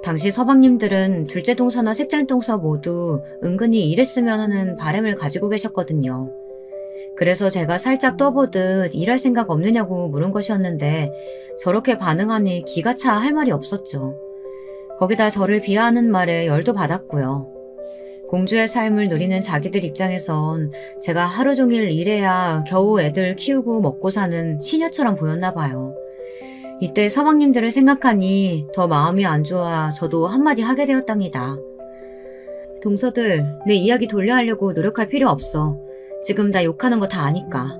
당시 서방님들은 둘째 동서나 셋째 동서 모두 은근히 이랬으면 하는 바람을 가지고 계셨거든요. 그래서 제가 살짝 떠보듯 일할 생각 없느냐고 물은 것이었는데 저렇게 반응하니 기가 차 할 말이 없었죠. 거기다 저를 비하하는 말에 열도 받았고요. 공주의 삶을 누리는 자기들 입장에선 제가 하루 종일 일해야 겨우 애들 키우고 먹고 사는 시녀처럼 보였나 봐요. 이때 서방님들을 생각하니 더 마음이 안 좋아 저도 한마디 하게 되었답니다. 동서들, 내 이야기 돌려하려고 노력할 필요 없어. 지금 나 욕하는 거 다 아니까.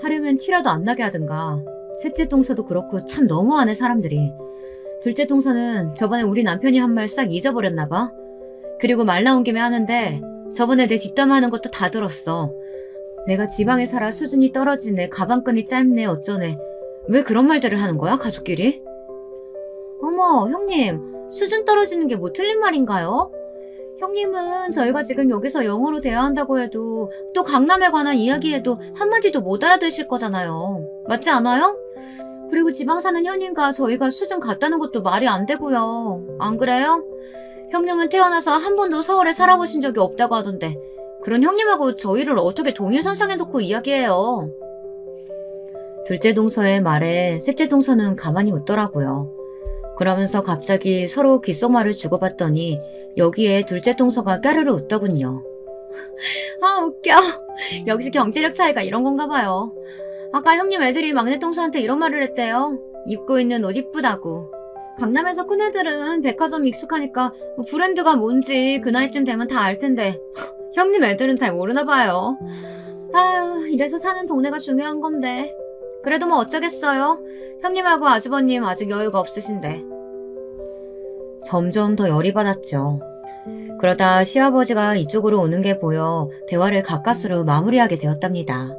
하려면 티라도 안 나게 하든가. 셋째 동서도 그렇고 참 너무하네 사람들이. 둘째 동서는 저번에 우리 남편이 한 말 싹 잊어버렸나 봐. 그리고 말 나온 김에 하는데 저번에 내 뒷담화하는 것도 다 들었어. 내가 지방에 살아 수준이 떨어지네, 가방끈이 짧네, 어쩌네. 왜 그런 말들을 하는 거야, 가족끼리? 어머, 형님, 수준 떨어지는 게 뭐 틀린 말인가요? 형님은 저희가 지금 여기서 영어로 대화한다고 해도 또 강남에 관한 이야기해도 한마디도 못 알아들으실 거잖아요. 맞지 않아요? 그리고 지방 사는 형님과 저희가 수준 같다는 것도 말이 안 되고요. 안 그래요? 형님은 태어나서 한 번도 서울에 살아보신 적이 없다고 하던데 그런 형님하고 저희를 어떻게 동일선상에 놓고 이야기해요? 둘째 동서의 말에 셋째 동서는 가만히 웃더라고요. 그러면서 갑자기 서로 귓속말을 주고받더니 여기에 둘째 동서가 까르르 웃더군요. 웃겨. 역시 경제력 차이가 이런 건가 봐요. 아까 형님 애들이 막내 동서한테 이런 말을 했대요. 입고 있는 옷 이쁘다고. 강남에서 큰 애들은 백화점 익숙하니까 브랜드가 뭔지 그 나이쯤 되면 다 알 텐데 형님 애들은 잘 모르나 봐요. 이래서 사는 동네가 중요한 건데. 그래도 뭐 어쩌겠어요. 형님하고 아주버님 아직 여유가 없으신데. 점점 더 열이 받았죠. 그러다 시아버지가 이쪽으로 오는 게 보여 대화를 가까스로 마무리하게 되었답니다.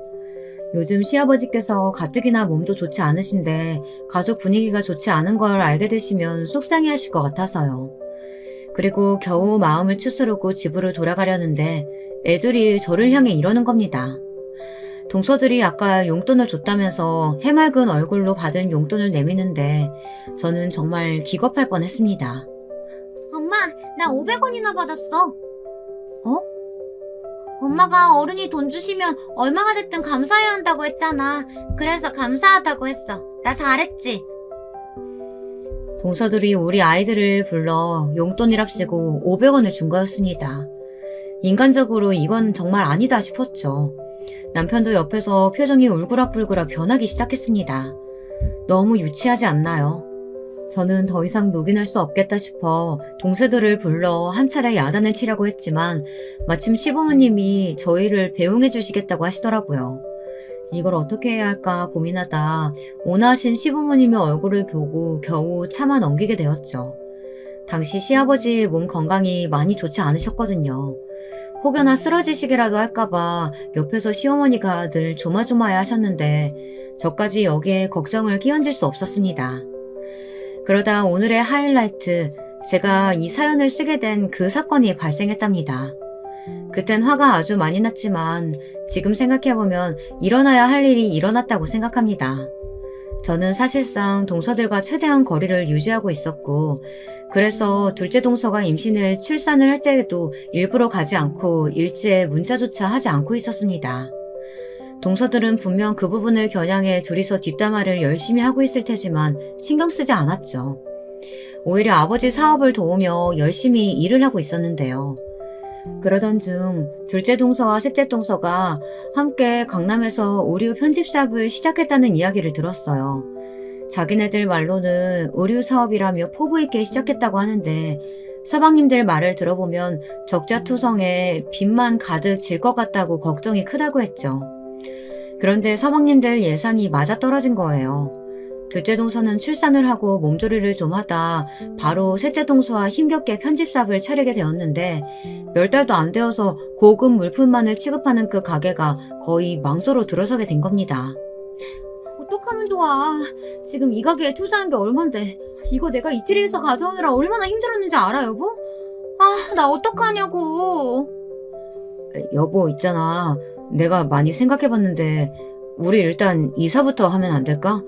요즘 시아버지께서 가뜩이나 몸도 좋지 않으신데 가족 분위기가 좋지 않은 걸 알게 되시면 속상해하실 것 같아서요. 그리고 겨우 마음을 추스르고 집으로 돌아가려는데 애들이 저를 향해 이러는 겁니다. 동서들이 아까 용돈을 줬다면서 해맑은 얼굴로 받은 용돈을 내미는데 저는 정말 기겁할 뻔했습니다. 엄마, 나 500원이나 받았어. 엄마가 어른이 돈 주시면 얼마가 됐든 감사해야 한다고 했잖아. 그래서 감사하다고 했어. 나 잘했지? 동서들이 우리 아이들을 불러 용돈이랍시고 500원을 준 거였습니다. 인간적으로 이건 정말 아니다 싶었죠. 남편도 옆에서 표정이 울그락불그락 변하기 시작했습니다. 너무 유치하지 않나요? 저는 더 이상 묵인할 수 없겠다 싶어 동생들을 불러 한 차례 야단을 치려고 했지만 마침 시부모님이 저희를 배웅해 주시겠다고 하시더라고요. 이걸 어떻게 해야 할까 고민하다 온화하신 시부모님의 얼굴을 보고 겨우 참아 넘기게 되었죠. 당시 시아버지 몸 건강이 많이 좋지 않으셨거든요. 혹여나 쓰러지시기라도 할까봐 옆에서 시어머니가 늘 조마조마해 하셨는데 저까지 여기에 걱정을 끼얹을 수 없었습니다. 그러다 오늘의 하이라이트, 제가 이 사연을 쓰게 된 그 사건이 발생했답니다. 그땐 화가 아주 많이 났지만 지금 생각해보면 일어나야 할 일이 일어났다고 생각합니다. 저는 사실상 동서들과 최대한 거리를 유지하고 있었고 그래서 둘째 동서가 임신을 출산을 할 때에도 일부러 가지 않고 일지에 문자조차 하지 않고 있었습니다. 동서들은 분명 그 부분을 겨냥해 둘이서 뒷담화를 열심히 하고 있을 테지만 신경 쓰지 않았죠. 오히려 아버지 사업을 도우며 열심히 일을 하고 있었는데요. 그러던 중 둘째 동서와 셋째 동서가 함께 강남에서 의류 편집샵을 시작했다는 이야기를 들었어요. 자기네들 말로는 의류 사업이라며 포부 있게 시작했다고 하는데 서방님들 말을 들어보면 적자투성에 빚만 가득 질 것 같다고 걱정이 크다고 했죠. 그런데 서방님들 예상이 맞아떨어진 거예요. 둘째 동서는 출산을 하고 몸조리를 좀 하다 바로 셋째 동서와 힘겹게 편집샵을 차리게 되었는데 몇 달도 안 되어서 고급 물품만을 취급하는 그 가게가 거의 망조로 들어서게 된 겁니다. 어떡하면 좋아. 지금 이 가게에 투자한 게 얼만데 이거 내가 이태리에서 가져오느라 얼마나 힘들었는지 알아 여보? 아, 나 어떡하냐고. 여보 있잖아. 내가 많이 생각해봤는데 우리 일단 이사부터 하면 안 될까?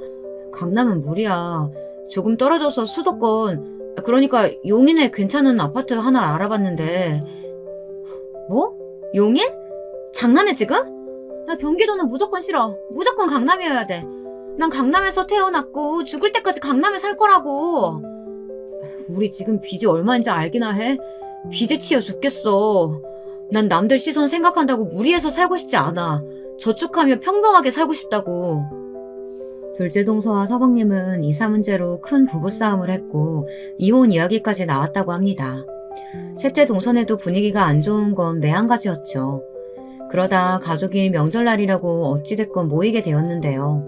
강남은 무리야. 조금 떨어져서 수도권, 그러니까 용인에 괜찮은 아파트 하나 알아봤는데. 뭐? 용인? 장난해 지금? 나 경기도는 무조건 싫어. 무조건 강남이어야 돼. 난 강남에서 태어났고 죽을 때까지 강남에 살 거라고. 우리 지금 빚이 얼마인지 알기나 해? 빚에 치여 죽겠어. 난 남들 시선 생각한다고 무리해서 살고 싶지 않아. 저축하며 평범하게 살고 싶다고. 둘째 동서와 서방님은 이사 문제로 큰 부부싸움을 했고 이혼 이야기까지 나왔다고 합니다. 셋째 동서네도 분위기가 안 좋은 건 매한가지였죠. 그러다 가족이 명절날이라고 어찌됐건 모이게 되었는데요.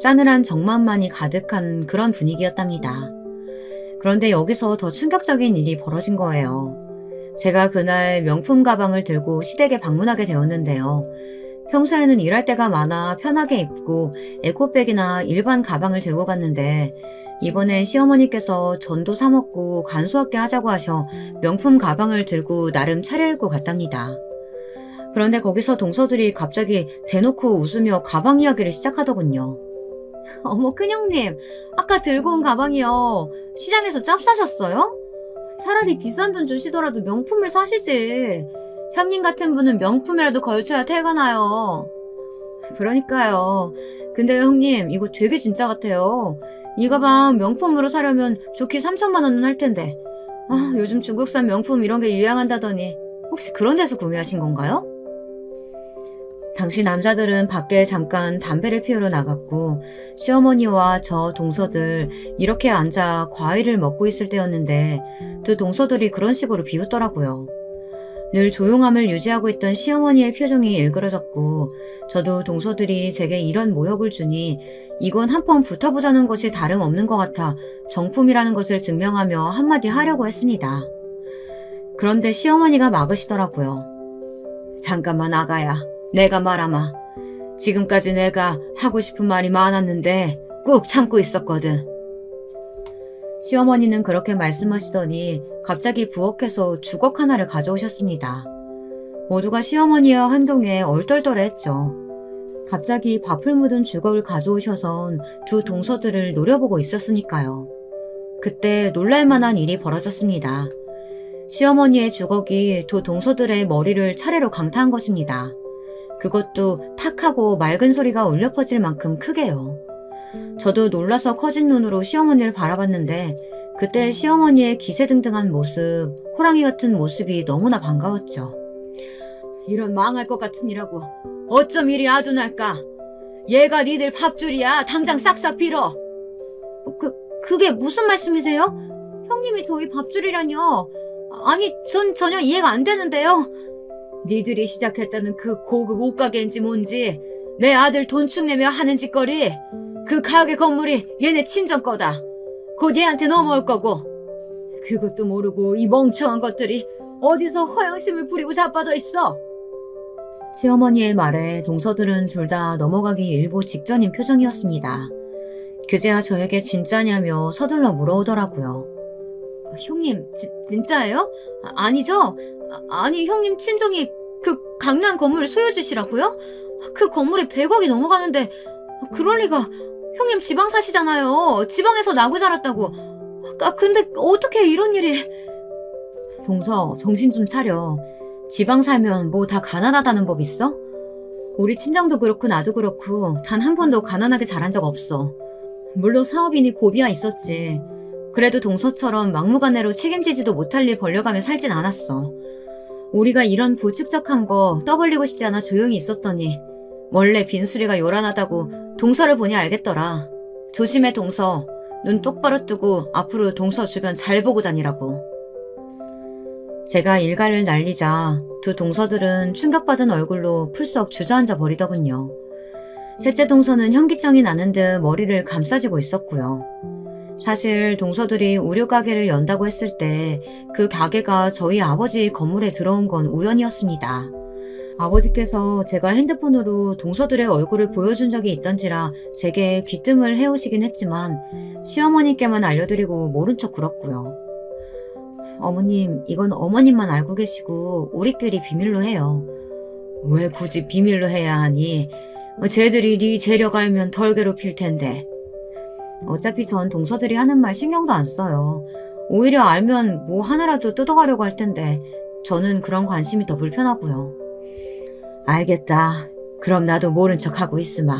싸늘한 정만만이 가득한 그런 분위기였답니다. 그런데 여기서 더 충격적인 일이 벌어진 거예요. 제가 그날 명품 가방을 들고 시댁에 방문하게 되었는데요. 평소에는 일할 때가 많아 편하게 입고 에코백이나 일반 가방을 들고 갔는데 이번에 시어머니께서 전도 사 먹고 간소하게 하자고 하셔 명품 가방을 들고 나름 차려입고 갔답니다. 그런데 거기서 동서들이 갑자기 대놓고 웃으며 가방 이야기를 시작하더군요. 어머 큰형님, 아까 들고 온 가방이요. 시장에서 짭싸셨어요? 차라리 비싼 돈 주시더라도 명품을 사시지. 형님 같은 분은 명품이라도 걸쳐야 태가 나요. 그러니까요. 근데 형님 이거 되게 진짜 같아요. 이 가방 명품으로 사려면 좋게 3천만 원은 할 텐데. 아, 요즘 중국산 명품 이런 게 유행한다더니 혹시 그런 데서 구매하신 건가요? 당시 남자들은 밖에 잠깐 담배를 피우러 나갔고 시어머니와 저 동서들 이렇게 앉아 과일을 먹고 있을 때였는데 두 동서들이 그런 식으로 비웃더라고요. 늘 조용함을 유지하고 있던 시어머니의 표정이 일그러졌고 저도 동서들이 제게 이런 모욕을 주니 이건 한번 붙어보자는 것이 다름없는 것 같아 정품이라는 것을 증명하며 한마디 하려고 했습니다. 그런데 시어머니가 막으시더라고요. 잠깐만 아가야. 내가 말하마. 지금까지 내가 하고 싶은 말이 많았는데 꾹 참고 있었거든. 시어머니는 그렇게 말씀하시더니 갑자기 부엌에서 주걱 하나를 가져오셨습니다. 모두가 시어머니의 행동에 얼떨떨해했죠. 갑자기 밥을 묻은 주걱을 가져오셔선 두 동서들을 노려보고 있었으니까요. 그때 놀랄만한 일이 벌어졌습니다. 시어머니의 주걱이 두 동서들의 머리를 차례로 강타한 것입니다. 그것도 탁 하고 맑은 소리가 울려 퍼질 만큼 크게요. 저도 놀라서 커진 눈으로 시어머니를 바라봤는데 그때 시어머니의 기세등등한 모습, 호랑이 같은 모습이 너무나 반가웠죠. 이런 망할 것 같은 이라고 어쩜 이리 아둔할까? 얘가 니들 밥줄이야. 당장 싹싹 빌어. 그게 무슨 말씀이세요? 형님이 저희 밥줄이라뇨. 아니, 전 전혀 이해가 안 되는데요. 니들이 시작했다는 그 고급 옷가게인지 뭔지 내 아들 돈 축내며 하는 짓거리, 그 가게 건물이 얘네 친정 거다. 곧 얘한테 넘어올 거고. 그것도 모르고 이 멍청한 것들이 어디서 허영심을 부리고 자빠져 있어. 시어머니의 말에 동서들은 둘 다 넘어가기 일보 직전인 표정이었습니다. 그제야 저에게 진짜냐며 서둘러 물어오더라고요. 형님, 진짜예요? 아니죠? 아니, 형님 친정이 그 강남 건물 소유주시라고요? 그 건물에 100억이 넘어가는데 그럴 리가. 형님 지방 사시잖아요. 지방에서 나고 자랐다고. 근데 어떻게 이런 일이. 동서, 정신 좀 차려. 지방 살면 뭐 다 가난하다는 법 있어? 우리 친정도 그렇고 나도 그렇고 단 한 번도 가난하게 자란 적 없어. 물론 사업이니 고비와 있었지. 그래도 동서처럼 막무가내로 책임지지도 못할 일 벌려가며 살진 않았어. 우리가 이런 부축적한 거 떠벌리고 싶지 않아 조용히 있었더니 원래 빈수리가 요란하다고 동서를 보니 알겠더라. 조심해 동서. 눈 똑바로 뜨고 앞으로 동서 주변 잘 보고 다니라고. 제가 일가를 날리자 두 동서들은 충격받은 얼굴로 풀썩 주저앉아 버리더군요. 셋째 동서는 현기증이 나는 듯 머리를 감싸쥐고 있었고요. 사실 동서들이 우유 가게를 연다고 했을 때 그 가게가 저희 아버지 건물에 들어온 건 우연이었습니다. 아버지께서 제가 핸드폰으로 동서들의 얼굴을 보여준 적이 있던지라 제게 귀뜸을 해오시긴 했지만 시어머니께만 알려드리고 모른 척 굴었고요. 어머님, 이건 어머님만 알고 계시고 우리끼리 비밀로 해요. 왜 굳이 비밀로 해야 하니? 쟤들이 네 재력 알면 덜 괴롭힐 텐데. 어차피 전 동서들이 하는 말 신경도 안 써요. 오히려 알면 뭐 하나라도 뜯어가려고 할 텐데 저는 그런 관심이 더 불편하고요. 알겠다. 그럼 나도 모른 척하고 있으마.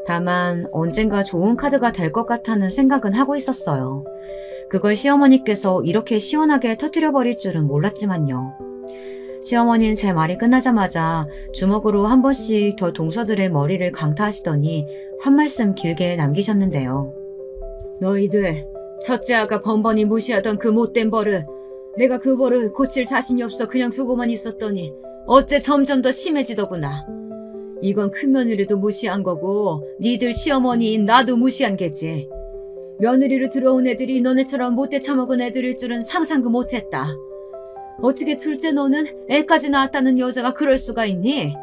다만 언젠가 좋은 카드가 될 것 같다는 생각은 하고 있었어요. 그걸 시어머니께서 이렇게 시원하게 터뜨려버릴 줄은 몰랐지만요. 시어머니는 제 말이 끝나자마자 주먹으로 한 번씩 더 동서들의 머리를 강타하시더니 한 말씀 길게 남기셨는데요. 너희들, 첫째 아가 번번이 무시하던 그 못된 버릇, 내가 그 버릇 고칠 자신이 없어 그냥 두고만 있었더니 어째 점점 더 심해지더구나. 이건 큰며느리도 무시한 거고 니들 시어머니인 나도 무시한 게지. 며느리로 들어온 애들이 너네처럼 못돼 처먹은 애들일 줄은 상상도 못했다. 어떻게 둘째 너는 애까지 낳았다는 여자가 그럴 수가 있니?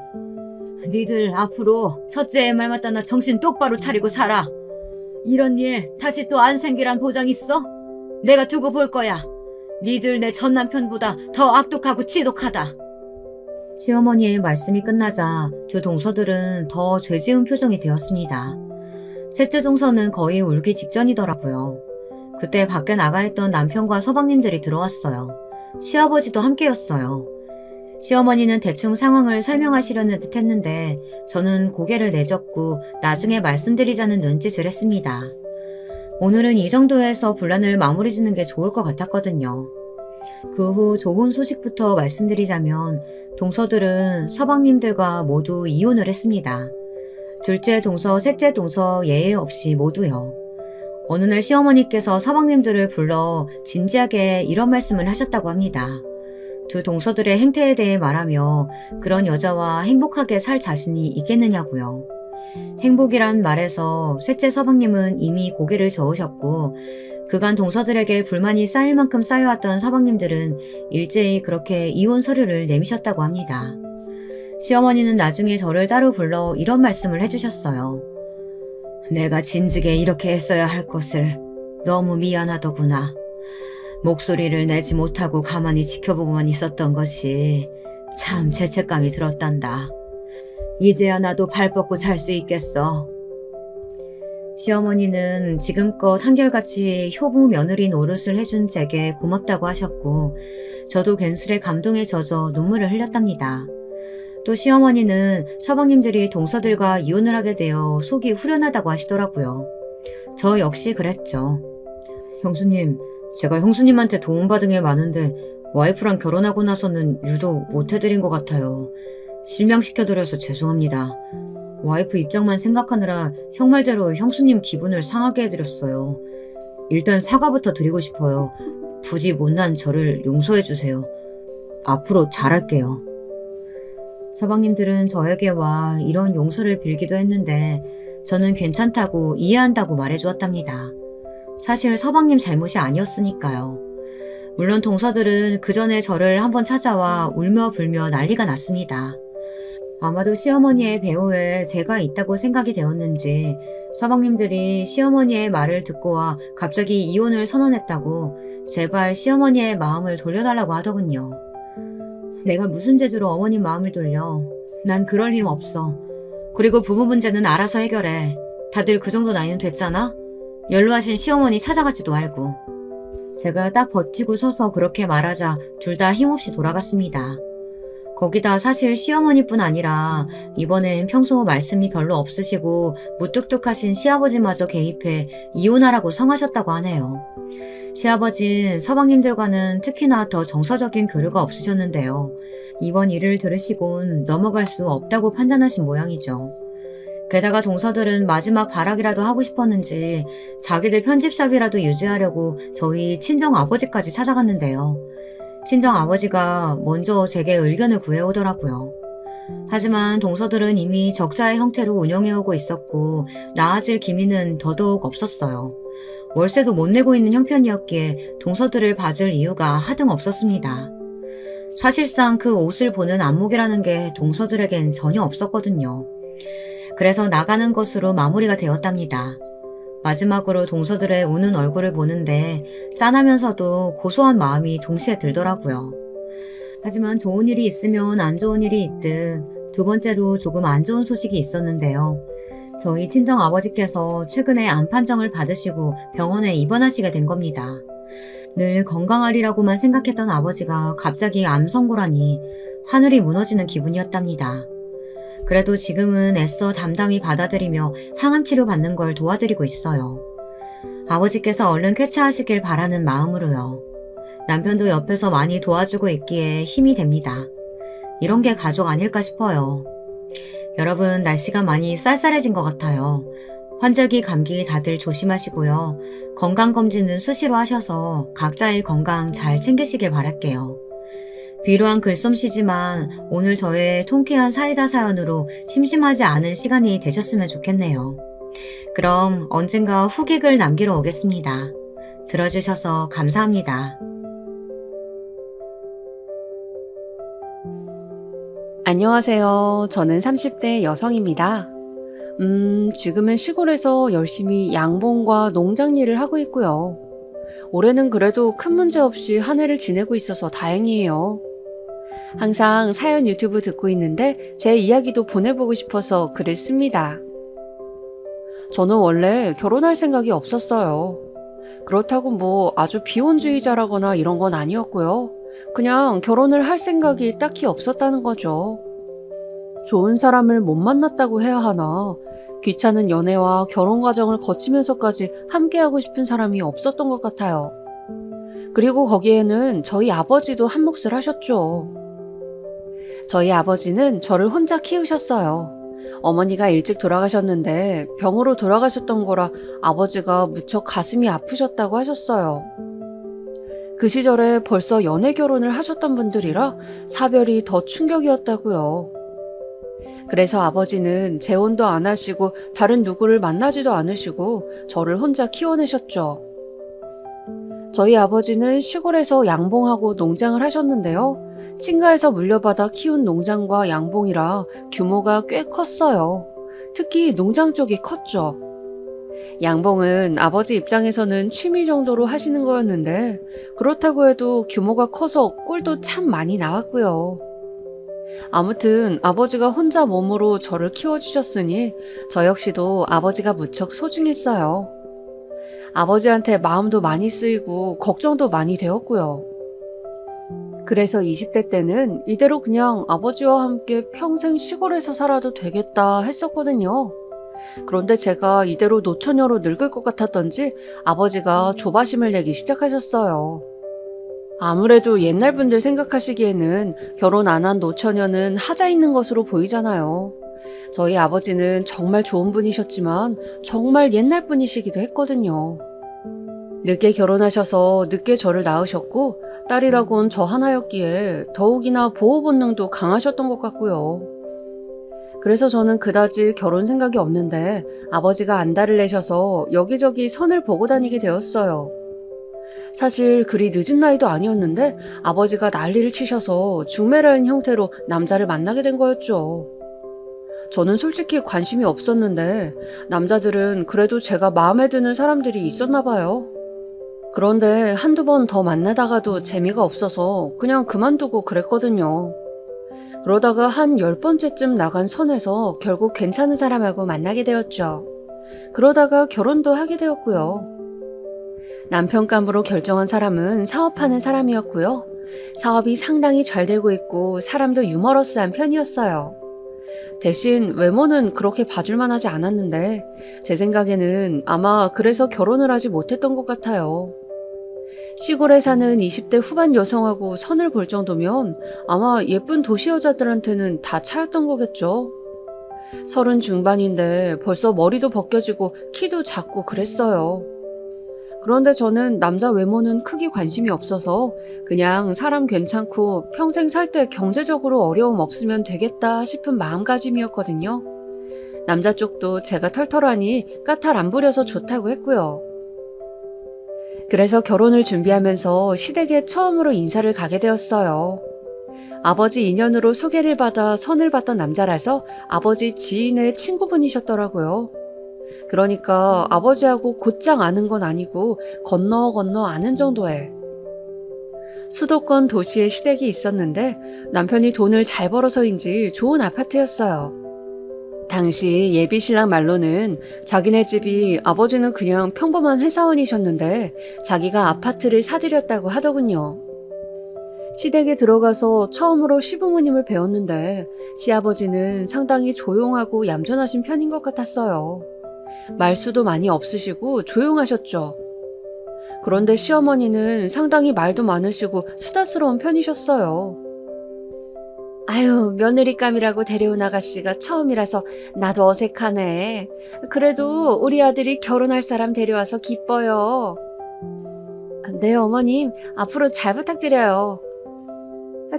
니들 앞으로 첫째 애 말 맞다나 정신 똑바로 차리고 살아. 이런 일 다시 또 안 생기란 보장 있어? 내가 두고 볼 거야. 니들 내 전 남편보다 더 악독하고 지독하다. 시어머니의 말씀이 끝나자 두 동서들은 더 죄지은 표정이 되었습니다. 셋째 동서는 거의 울기 직전이더라고요. 그때 밖에 나가 있던 남편과 서방님들이 들어왔어요. 시아버지도 함께였어요. 시어머니는 대충 상황을 설명하시려는 듯 했는데 저는 고개를 내젓고 나중에 말씀드리자는 눈짓을 했습니다. 오늘은 이 정도에서 분란을 마무리 짓는 게 좋을 것 같았거든요. 그 후 좋은 소식부터 말씀드리자면 동서들은 서방님들과 모두 이혼을 했습니다. 둘째 동서, 셋째 동서 예외 없이 모두요. 어느 날 시어머니께서 서방님들을 불러 진지하게 이런 말씀을 하셨다고 합니다. 두 동서들의 행태에 대해 말하며 그런 여자와 행복하게 살 자신이 있겠느냐고요. 행복이란 말에서 셋째 서방님은 이미 고개를 저으셨고 그간 동서들에게 불만이 쌓일 만큼 쌓여왔던 서방님들은 일제히 그렇게 이혼 서류를 내미셨다고 합니다. 시어머니는 나중에 저를 따로 불러 이런 말씀을 해주셨어요. 내가 진즉에 이렇게 했어야 할 것을 너무 미안하더구나. 목소리를 내지 못하고 가만히 지켜보고만 있었던 것이 참 죄책감이 들었단다. 이제야 나도 발 뻗고 잘 수 있겠어. 시어머니는 지금껏 한결같이 효부 며느리 노릇을 해준 제게 고맙다고 하셨고 저도 괜스레 감동에 젖어 눈물을 흘렸답니다. 또 시어머니는 서방님들이 동서들과 이혼을 하게 되어 속이 후련하다고 하시더라고요. 저 역시 그랬죠. 형수님, 제가 형수님한테 도움받은 게 많은데 와이프랑 결혼하고 나서는 유독 못해드린 것 같아요. 실망시켜드려서 죄송합니다. 와이프 입장만 생각하느라 형 말대로 형수님 기분을 상하게 해드렸어요. 일단 사과부터 드리고 싶어요. 부디 못난 저를 용서해주세요. 앞으로 잘할게요. 서방님들은 저에게 와 이런 용서를 빌기도 했는데 저는 괜찮다고 이해한다고 말해주었답니다. 사실 서방님 잘못이 아니었으니까요. 물론 동서들은 그 전에 저를 한번 찾아와 울며 불며 난리가 났습니다. 아마도 시어머니의 배후에 제가 있다고 생각이 되었는지 서방님들이 시어머니의 말을 듣고 와 갑자기 이혼을 선언했다고 제발 시어머니의 마음을 돌려달라고 하더군요. 내가 무슨 재주로 어머님 마음을 돌려. 난 그럴 일 없어. 그리고 부부 문제는 알아서 해결해. 다들 그 정도 나이는 됐잖아? 연로하신 시어머니 찾아가지도 말고. 제가 딱 버티고 서서 그렇게 말하자 둘 다 힘없이 돌아갔습니다. 거기다 사실 시어머니뿐 아니라 이번엔 평소 말씀이 별로 없으시고 무뚝뚝하신 시아버지마저 개입해 이혼하라고 성하셨다고 하네요. 시아버진 서방님들과는 특히나 더 정서적인 교류가 없으셨는데요. 이번 일을 들으시곤 넘어갈 수 없다고 판단하신 모양이죠. 게다가 동서들은 마지막 발악이라도 하고 싶었는지 자기들 편집샵이라도 유지하려고 저희 친정아버지까지 찾아갔는데요. 친정아버지가 먼저 제게 의견을 구해오더라고요. 하지만 동서들은 이미 적자의 형태로 운영해오고 있었고 나아질 기미는 더더욱 없었어요. 월세도 못 내고 있는 형편이었기에 동서들을 봐줄 이유가 하등 없었습니다. 사실상 그 옷을 보는 안목이라는 게 동서들에겐 전혀 없었거든요. 그래서 나가는 것으로 마무리가 되었답니다. 마지막으로 동서들의 우는 얼굴을 보는데 짠하면서도 고소한 마음이 동시에 들더라고요. 하지만 좋은 일이 있으면 안 좋은 일이 있듯 두 번째로 조금 안 좋은 소식이 있었는데요. 저희 친정아버지께서 최근에 암 판정을 받으시고 병원에 입원하시게 된 겁니다. 늘 건강하리라고만 생각했던 아버지가 갑자기 암 선고라니 하늘이 무너지는 기분이었답니다. 그래도 지금은 애써 담담히 받아들이며 항암 치료 받는 걸 도와드리고 있어요. 아버지께서 얼른 쾌차하시길 바라는 마음으로요. 남편도 옆에서 많이 도와주고 있기에 힘이 됩니다. 이런 게 가족 아닐까 싶어요. 여러분, 날씨가 많이 쌀쌀해진 것 같아요. 환절기 감기 다들 조심하시고요. 건강검진은 수시로 하셔서 각자의 건강 잘 챙기시길 바랄게요. 비루한 글솜씨지만 오늘 저의 통쾌한 사이다 사연으로 심심하지 않은 시간이 되셨으면 좋겠네요. 그럼 언젠가 후기글 남기러 오겠습니다. 들어주셔서 감사합니다. 안녕하세요. 저는 30대 여성입니다. 지금은 시골에서 열심히 양봉과 농장 일을 하고 있고요. 올해는 그래도 큰 문제 없이 한 해를 지내고 있어서 다행이에요. 항상 사연 유튜브 듣고 있는데 제 이야기도 보내보고 싶어서 글을 씁니다. 저는 원래 결혼할 생각이 없었어요. 그렇다고 뭐 아주 비혼주의자라거나 이런 건 아니었고요. 그냥 결혼을 할 생각이 딱히 없었다는 거죠. 좋은 사람을 못 만났다고 해야 하나, 귀찮은 연애와 결혼 과정을 거치면서까지 함께하고 싶은 사람이 없었던 것 같아요. 그리고 거기에는 저희 아버지도 한 몫을 하셨죠. 저희 아버지는 저를 혼자 키우셨어요. 어머니가 일찍 돌아가셨는데 병으로 돌아가셨던 거라 아버지가 무척 가슴이 아프셨다고 하셨어요. 그 시절에 벌써 연애 결혼을 하셨던 분들이라 사별이 더 충격이었다고요. 그래서 아버지는 재혼도 안 하시고 다른 누구를 만나지도 않으시고 저를 혼자 키워내셨죠. 저희 아버지는 시골에서 양봉하고 농장을 하셨는데요. 친가에서 물려받아 키운 농장과 양봉이라 규모가 꽤 컸어요. 특히 농장 쪽이 컸죠. 양봉은 아버지 입장에서는 취미 정도로 하시는 거였는데 그렇다고 해도 규모가 커서 꿀도 참 많이 나왔고요. 아무튼 아버지가 혼자 몸으로 저를 키워주셨으니 저 역시도 아버지가 무척 소중했어요. 아버지한테 마음도 많이 쓰이고 걱정도 많이 되었고요. 그래서 20대 때는 이대로 그냥 아버지와 함께 평생 시골에서 살아도 되겠다 했었거든요. 그런데 제가 이대로 노처녀로 늙을 것 같았던지 아버지가 조바심을 내기 시작하셨어요. 아무래도 옛날 분들 생각하시기에는 결혼 안 한 노처녀는 하자 있는 것으로 보이잖아요. 저희 아버지는 정말 좋은 분이셨지만 정말 옛날 분이시기도 했거든요. 늦게 결혼하셔서 늦게 저를 낳으셨고 딸이라곤 저 하나였기에 더욱이나 보호 본능도 강하셨던 것 같고요. 그래서 저는 그다지 결혼 생각이 없는데 아버지가 안달을 내셔서 여기저기 선을 보고 다니게 되었어요. 사실 그리 늦은 나이도 아니었는데 아버지가 난리를 치셔서 중매라는 형태로 남자를 만나게 된 거였죠. 저는 솔직히 관심이 없었는데 남자들은 그래도 제가 마음에 드는 사람들이 있었나 봐요. 그런데 한두 번 더 만나다가도 재미가 없어서 그냥 그만두고 그랬거든요. 그러다가 한 10번째쯤 나간 선에서 결국 괜찮은 사람하고 만나게 되었죠. 그러다가 결혼도 하게 되었고요. 남편감으로 결정한 사람은 사업하는 사람이었고요. 사업이 상당히 잘 되고 있고 사람도 유머러스한 편이었어요. 대신 외모는 그렇게 봐줄만 하지 않았는데 제 생각에는 아마 그래서 결혼을 하지 못했던 것 같아요. 시골에 사는 20대 후반 여성하고 선을 볼 정도면 아마 예쁜 도시 여자들한테는 다 차였던 거겠죠. 30 중반인데 벌써 머리도 벗겨지고 키도 작고 그랬어요. 그런데 저는 남자 외모는 크게 관심이 없어서 그냥 사람 괜찮고 평생 살 때 경제적으로 어려움 없으면 되겠다 싶은 마음가짐이었거든요. 남자 쪽도 제가 털털하니 까탈 안 부려서 좋다고 했고요. 그래서 결혼을 준비하면서 시댁에 처음으로 인사를 가게 되었어요. 아버지 인연으로 소개를 받아 선을 봤던 남자라서 아버지 지인의 친구분이셨더라고요. 그러니까 아버지하고 곧장 아는 건 아니고 건너 아는 정도에. 수도권 도시에 시댁이 있었는데 남편이 돈을 잘 벌어서인지 좋은 아파트였어요. 당시 예비 신랑 말로는 자기네 집이 아버지는 그냥 평범한 회사원이셨는데 자기가 아파트를 사들였다고 하더군요. 시댁에 들어가서 처음으로 시부모님을 배웠는데 시아버지는 상당히 조용하고 얌전하신 편인 것 같았어요. 말수도 많이 없으시고 조용하셨죠. 그런데 시어머니는 상당히 말도 많으시고 수다스러운 편이셨어요. 아유, 며느리감이라고 데려온 아가씨가 처음이라서 나도 어색하네. 그래도 우리 아들이 결혼할 사람 데려와서 기뻐요. 네, 어머님, 앞으로 잘 부탁드려요.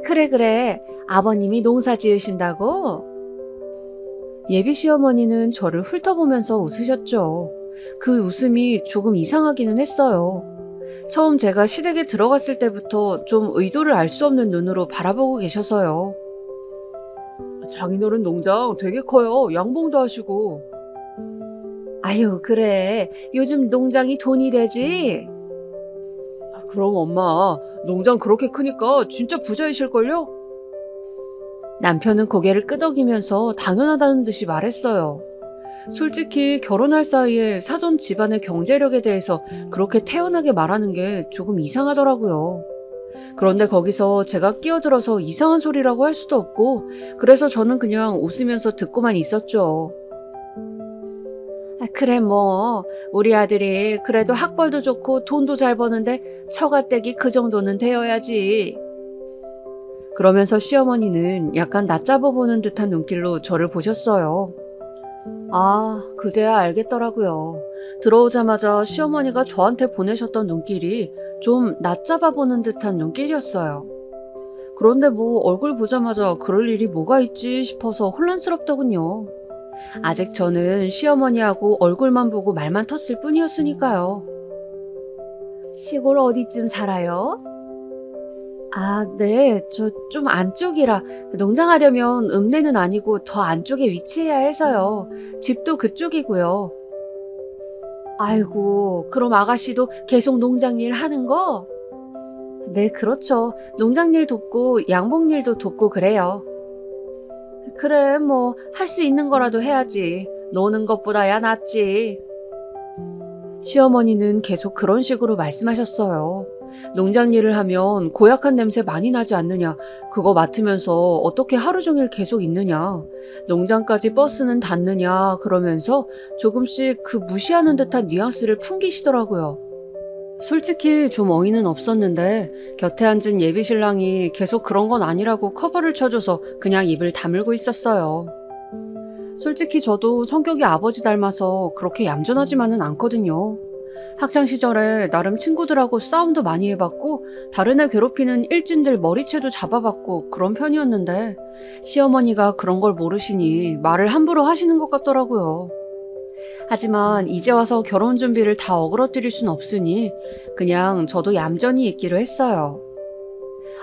그래. 아버님이 농사 지으신다고? 예비 시어머니는 저를 훑어보면서 웃으셨죠. 그 웃음이 조금 이상하기는 했어요. 처음 제가 시댁에 들어갔을 때부터 좀 의도를 알 수 없는 눈으로 바라보고 계셔서요. 장인어른 농장 되게 커요. 양봉도 하시고. 아유, 그래. 요즘 농장이 돈이 되지? 그럼 엄마, 농장 그렇게 크니까 진짜 부자이실걸요? 남편은 고개를 끄덕이면서 당연하다는 듯이 말했어요. 솔직히 결혼할 사이에 사돈 집안의 경제력에 대해서 그렇게 태연하게 말하는 게 조금 이상하더라고요. 그런데 거기서 제가 끼어들어서 이상한 소리라고 할 수도 없고 그래서 저는 그냥 웃으면서 듣고만 있었죠. 그래 뭐 우리 아들이 그래도 학벌도 좋고 돈도 잘 버는데 처가댁이 그 정도는 되어야지. 그러면서 시어머니는 약간 낮잡아 보는 듯한 눈길로 저를 보셨어요. 아, 그제야 알겠더라고요. 들어오자마자 시어머니가 저한테 보내셨던 눈길이 좀 낮잡아 보는 듯한 눈길이었어요. 그런데 뭐 얼굴 보자마자 그럴 일이 뭐가 있지 싶어서 혼란스럽더군요. 아직 저는 시어머니하고 얼굴만 보고 말만 텄을 뿐이었으니까요. 시골 어디쯤 살아요? 아, 네. 저 좀 안쪽이라 농장하려면 읍내는 아니고 더 안쪽에 위치해야 해서요. 집도 그쪽이고요. 아이고, 그럼 아가씨도 계속 농장 일 하는 거? 네, 그렇죠. 농장 일 돕고 양봉 일도 돕고 그래요. 그래, 뭐 할 수 있는 거라도 해야지. 노는 것보다야 낫지. 시어머니는 계속 그런 식으로 말씀하셨어요. 농장 일을 하면 고약한 냄새 많이 나지 않느냐. 그거 맡으면서 어떻게 하루 종일 계속 있느냐. 농장까지 버스는 닿느냐. 그러면서 조금씩 그 무시하는 듯한 뉘앙스를 풍기시더라고요. 솔직히 좀 어이는 없었는데 곁에 앉은 예비신랑이 계속 그런 건 아니라고 커버를 쳐줘서 그냥 입을 다물고 있었어요. 솔직히 저도 성격이 아버지 닮아서 그렇게 얌전하지만은 않거든요. 학창시절에 나름 친구들하고 싸움도 많이 해봤고 다른 애 괴롭히는 일진들 머리채도 잡아봤고 그런 편이었는데 시어머니가 그런 걸 모르시니 말을 함부로 하시는 것 같더라고요. 하지만 이제 와서 결혼 준비를 다 어그러뜨릴 순 없으니 그냥 저도 얌전히 있기로 했어요.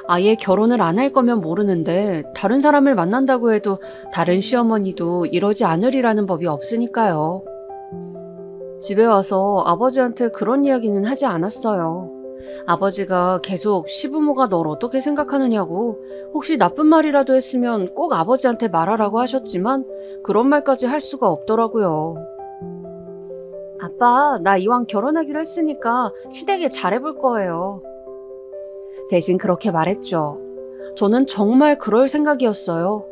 아예 결혼을 안 할 거면 모르는데 다른 사람을 만난다고 해도 다른 시어머니도 이러지 않으리라는 법이 없으니까요. 집에 와서 아버지한테 그런 이야기는 하지 않았어요. 아버지가 계속 시부모가 널 어떻게 생각하느냐고 혹시 나쁜 말이라도 했으면 꼭 아버지한테 말하라고 하셨지만 그런 말까지 할 수가 없더라고요. 아빠, 나 이왕 결혼하기로 했으니까 시댁에 잘해볼 거예요. 대신 그렇게 말했죠. 저는 정말 그럴 생각이었어요.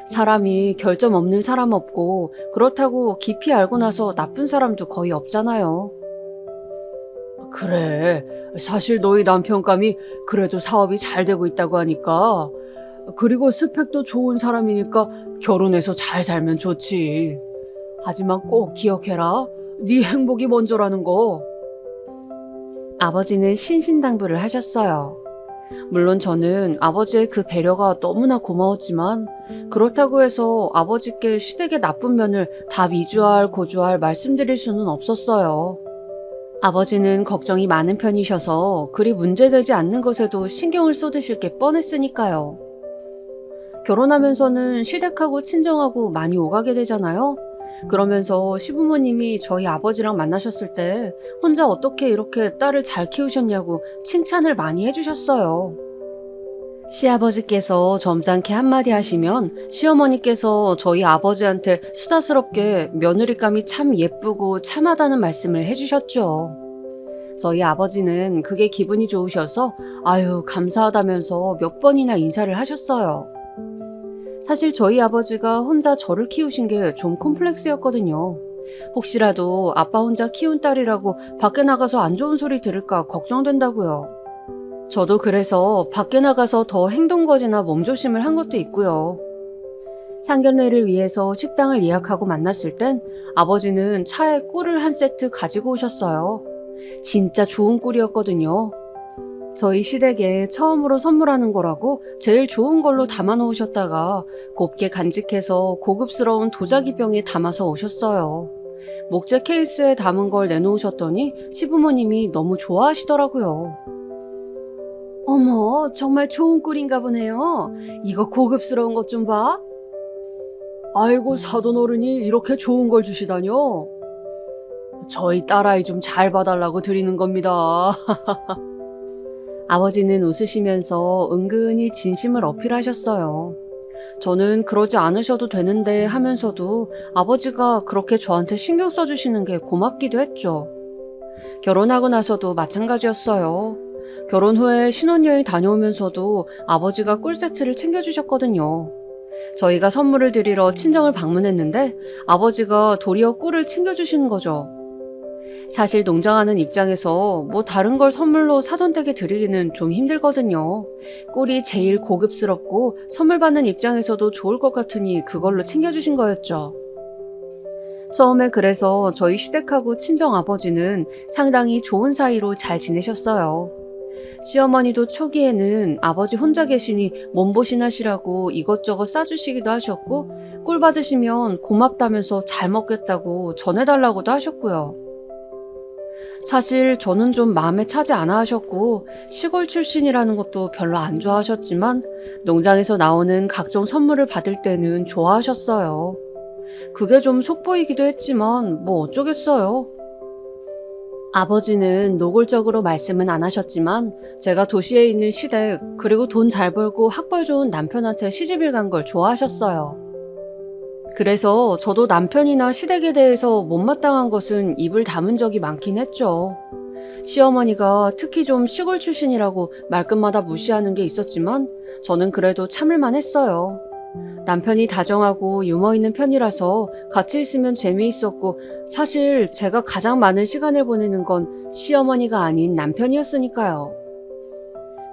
사람이 결점 없는 사람 없고 그렇다고 깊이 알고 나서 나쁜 사람도 거의 없잖아요. 그래, 사실 너희 남편감이 그래도 사업이 잘 되고 있다고 하니까 그리고 스펙도 좋은 사람이니까 결혼해서 잘 살면 좋지. 하지만 꼭 기억해라. 네 행복이 먼저라는 거. 아버지는 신신당부를 하셨어요. 물론 저는 아버지의 그 배려가 너무나 고마웠지만 그렇다고 해서 아버지께 시댁의 나쁜 면을 다 미주알 고주알 말씀드릴 수는 없었어요. 아버지는 걱정이 많은 편이셔서 그리 문제되지 않는 것에도 신경을 쏟으실 게 뻔했으니까요. 결혼하면서는 시댁하고 친정하고 많이 오가게 되잖아요. 그러면서 시부모님이 저희 아버지랑 만나셨을 때 혼자 어떻게 이렇게 딸을 잘 키우셨냐고 칭찬을 많이 해주셨어요. 시아버지께서 점잖게 한마디 하시면 시어머니께서 저희 아버지한테 수다스럽게 며느리감이 참 예쁘고 참하다는 말씀을 해주셨죠. 저희 아버지는 그게 기분이 좋으셔서 아유 감사하다면서 몇 번이나 인사를 하셨어요. 사실 저희 아버지가 혼자 저를 키우신 게 좀 콤플렉스였거든요. 혹시라도 아빠 혼자 키운 딸이라고 밖에 나가서 안 좋은 소리 들을까 걱정된다고요. 저도 그래서 밖에 나가서 더 행동거지나 몸조심을 한 것도 있고요. 상견례를 위해서 식당을 예약하고 만났을 땐 아버지는 차에 꿀을 한 세트 가지고 오셨어요. 진짜 좋은 꿀이었거든요. 저희 시댁에 처음으로 선물하는 거라고 제일 좋은 걸로 담아 놓으셨다가 곱게 간직해서 고급스러운 도자기병에 담아서 오셨어요. 목재 케이스에 담은 걸 내놓으셨더니 시부모님이 너무 좋아하시더라고요. 어머, 정말 좋은 꿀인가 보네요. 이거 고급스러운 것 좀 봐. 아이고, 사돈어른이 이렇게 좋은 걸 주시다뇨. 저희 딸아이 좀 잘 봐달라고 드리는 겁니다. 아버지는 웃으시면서 은근히 진심을 어필하셨어요. 저는 그러지 않으셔도 되는데 하면서도 아버지가 그렇게 저한테 신경 써주시는 게 고맙기도 했죠. 결혼하고 나서도 마찬가지였어요. 결혼 후에 신혼여행 다녀오면서도 아버지가 꿀 세트를 챙겨주셨거든요. 저희가 선물을 드리러 친정을 방문했는데 아버지가 도리어 꿀을 챙겨주시는 거죠. 사실 농장하는 입장에서 뭐 다른 걸 선물로 사돈댁에 드리기는 좀 힘들거든요. 꿀이 제일 고급스럽고 선물 받는 입장에서도 좋을 것 같으니 그걸로 챙겨주신 거였죠. 처음에 그래서 저희 시댁하고 친정 아버지는 상당히 좋은 사이로 잘 지내셨어요. 시어머니도 초기에는 아버지 혼자 계시니 몸보신 하시라고 이것저것 싸주시기도 하셨고 꿀 받으시면 고맙다면서 잘 먹겠다고 전해달라고도 하셨고요. 사실 저는 좀 마음에 차지 않아 하셨고 시골 출신이라는 것도 별로 안 좋아하셨지만 농장에서 나오는 각종 선물을 받을 때는 좋아하셨어요. 그게 좀 속보이기도 했지만 뭐 어쩌겠어요. 아버지는 노골적으로 말씀은 안 하셨지만 제가 도시에 있는 시댁 그리고 돈 잘 벌고 학벌 좋은 남편한테 시집을 간 걸 좋아하셨어요. 그래서 저도 남편이나 시댁에 대해서 못마땅한 것은 입을 다문 적이 많긴 했죠. 시어머니가 특히 좀 시골 출신이라고 말끝마다 무시하는 게 있었지만 저는 그래도 참을만 했어요. 남편이 다정하고 유머 있는 편이라서 같이 있으면 재미있었고 사실 제가 가장 많은 시간을 보내는 건 시어머니가 아닌 남편이었으니까요.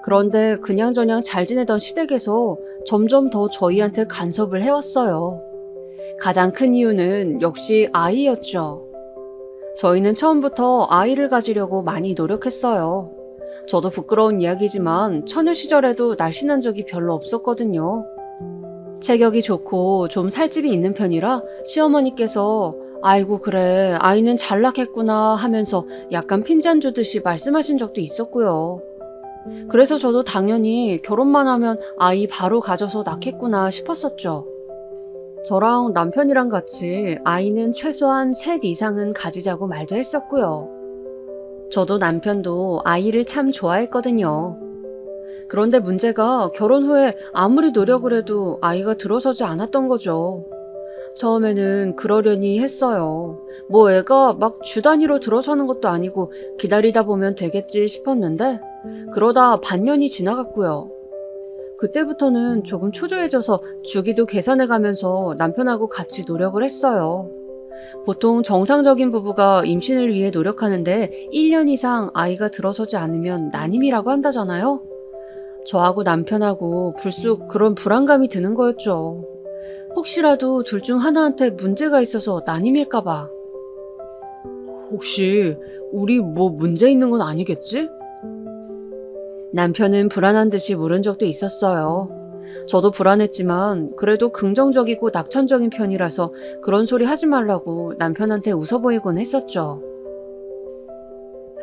그런데 그냥저냥 잘 지내던 시댁에서 점점 더 저희한테 간섭을 해왔어요. 가장 큰 이유는 역시 아이였죠. 저희는 처음부터 아이를 가지려고 많이 노력했어요. 저도 부끄러운 이야기지만 처녀 시절에도 날씬한 적이 별로 없었거든요. 체격이 좋고 좀 살집이 있는 편이라 시어머니께서 아이고 그래 아이는 잘 낳겠구나 하면서 약간 핀잔 주듯이 말씀하신 적도 있었고요. 그래서 저도 당연히 결혼만 하면 아이 바로 가져서 낳겠구나 싶었었죠. 저랑 남편이랑 같이 아이는 최소한 셋 이상은 가지자고 말도 했었고요. 저도 남편도 아이를 참 좋아했거든요. 그런데 문제가 결혼 후에 아무리 노력을 해도 아이가 들어서지 않았던 거죠. 처음에는 그러려니 했어요. 뭐 애가 막 주 단위로 들어서는 것도 아니고 기다리다 보면 되겠지 싶었는데 그러다 반년이 지나갔고요. 그때부터는 조금 초조해져서 주기도 계산해가면서 남편하고 같이 노력을 했어요. 보통 정상적인 부부가 임신을 위해 노력하는데 1년 이상 아이가 들어서지 않으면 난임이라고 한다잖아요. 저하고 남편하고 불쑥 그런 불안감이 드는 거였죠. 혹시라도 둘 중 하나한테 문제가 있어서 난임일까봐. 혹시 우리 뭐 문제 있는 건 아니겠지? 남편은 불안한 듯이 물은 적도 있었어요. 저도 불안했지만 그래도 긍정적이고 낙천적인 편이라서 그런 소리 하지 말라고 남편한테 웃어 보이곤 했었죠.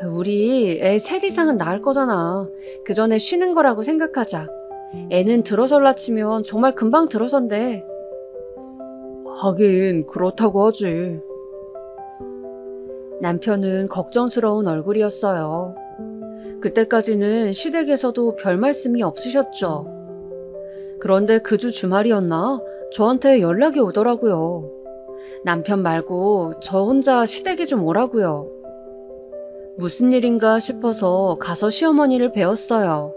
우리 애 셋 이상은 낳을 거잖아. 그 전에 쉬는 거라고 생각하자. 애는 들어설라 치면 정말 금방 들어선대. 하긴 그렇다고 하지. 남편은 걱정스러운 얼굴이었어요. 그때까지는 시댁에서도 별 말씀이 없으셨죠. 그런데 그 주 주말이었나? 저한테 연락이 오더라고요. 남편 말고 저 혼자 시댁에 좀 오라고요. 무슨 일인가 싶어서 가서 시어머니를 뵈었어요.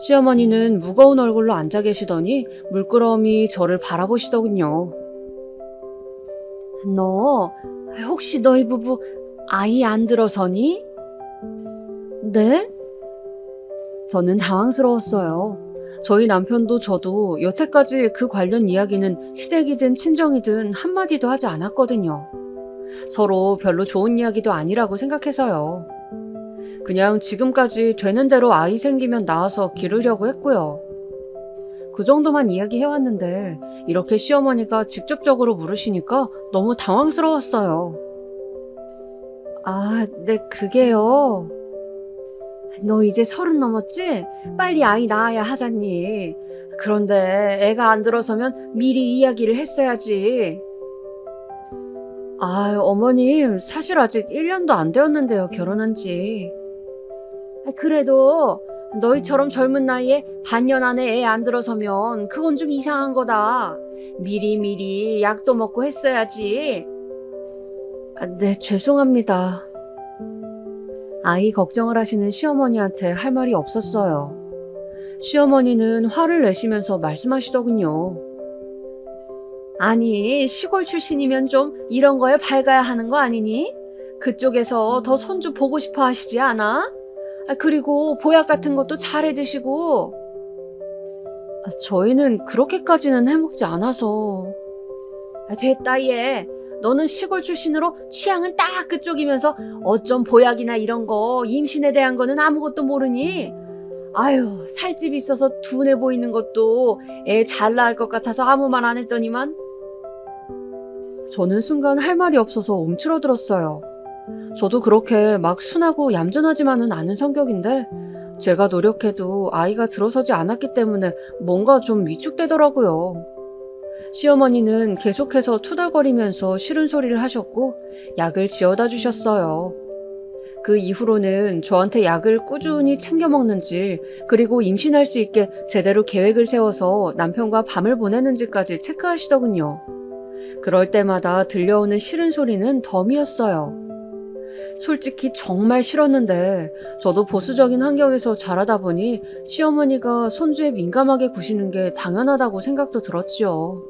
시어머니는 무거운 얼굴로 앉아 계시더니 물끄러미 저를 바라보시더군요. 너 혹시 너희 부부 아이 안 들어서니? 네? 저는 당황스러웠어요. 저희 남편도 저도 여태까지 그 관련 이야기는 시댁이든 친정이든 한마디도 하지 않았거든요. 서로 별로 좋은 이야기도 아니라고 생각해서요. 그냥 지금까지 되는 대로 아이 생기면 낳아서 기르려고 했고요. 그 정도만 이야기해왔는데 이렇게 시어머니가 직접적으로 물으시니까 너무 당황스러웠어요. 아, 네, 그게요. 너 이제 30 넘었지? 빨리 아이 낳아야 하잖니. 그런데 애가 안 들어서면 미리 이야기를 했어야지. 아, 어머님, 사실 아직 1년도 안 되었는데요, 결혼한 지. 그래도 너희처럼 젊은 나이에 반년 안에 애 안 들어서면 그건 좀 이상한 거다. 미리미리 약도 먹고 했어야지. 네, 죄송합니다. 아이 걱정을 하시는 시어머니한테 할 말이 없었어요. 시어머니는 화를 내시면서 말씀하시더군요. 아니, 시골 출신이면 좀 이런 거에 밝아야 하는 거 아니니? 그쪽에서 더 손주 보고 싶어 하시지 않아? 그리고 보약 같은 것도 잘 해드시고. 저희는 그렇게까지는 해먹지 않아서. 됐다 얘. 너는 시골 출신으로 취향은 딱 그쪽이면서 어쩜 보약이나 이런 거 임신에 대한 거는 아무것도 모르니? 아유, 살집이 있어서 둔해 보이는 것도 애 잘 낳을 것 같아서 아무 말 안 했더니만. 저는 순간 할 말이 없어서 움츠러들었어요. 저도 그렇게 막 순하고 얌전하지만은 않은 성격인데 제가 노력해도 아이가 들어서지 않았기 때문에 뭔가 좀 위축되더라고요. 시어머니는 계속해서 투덜거리면서 싫은 소리를 하셨고 약을 지어다 주셨어요. 그 이후로는 저한테 약을 꾸준히 챙겨 먹는지 그리고 임신할 수 있게 제대로 계획을 세워서 남편과 밤을 보내는지까지 체크하시더군요. 그럴 때마다 들려오는 싫은 소리는 덤이었어요. 솔직히 정말 싫었는데 저도 보수적인 환경에서 자라다 보니 시어머니가 손주에 민감하게 구시는 게 당연하다고 생각도 들었지요.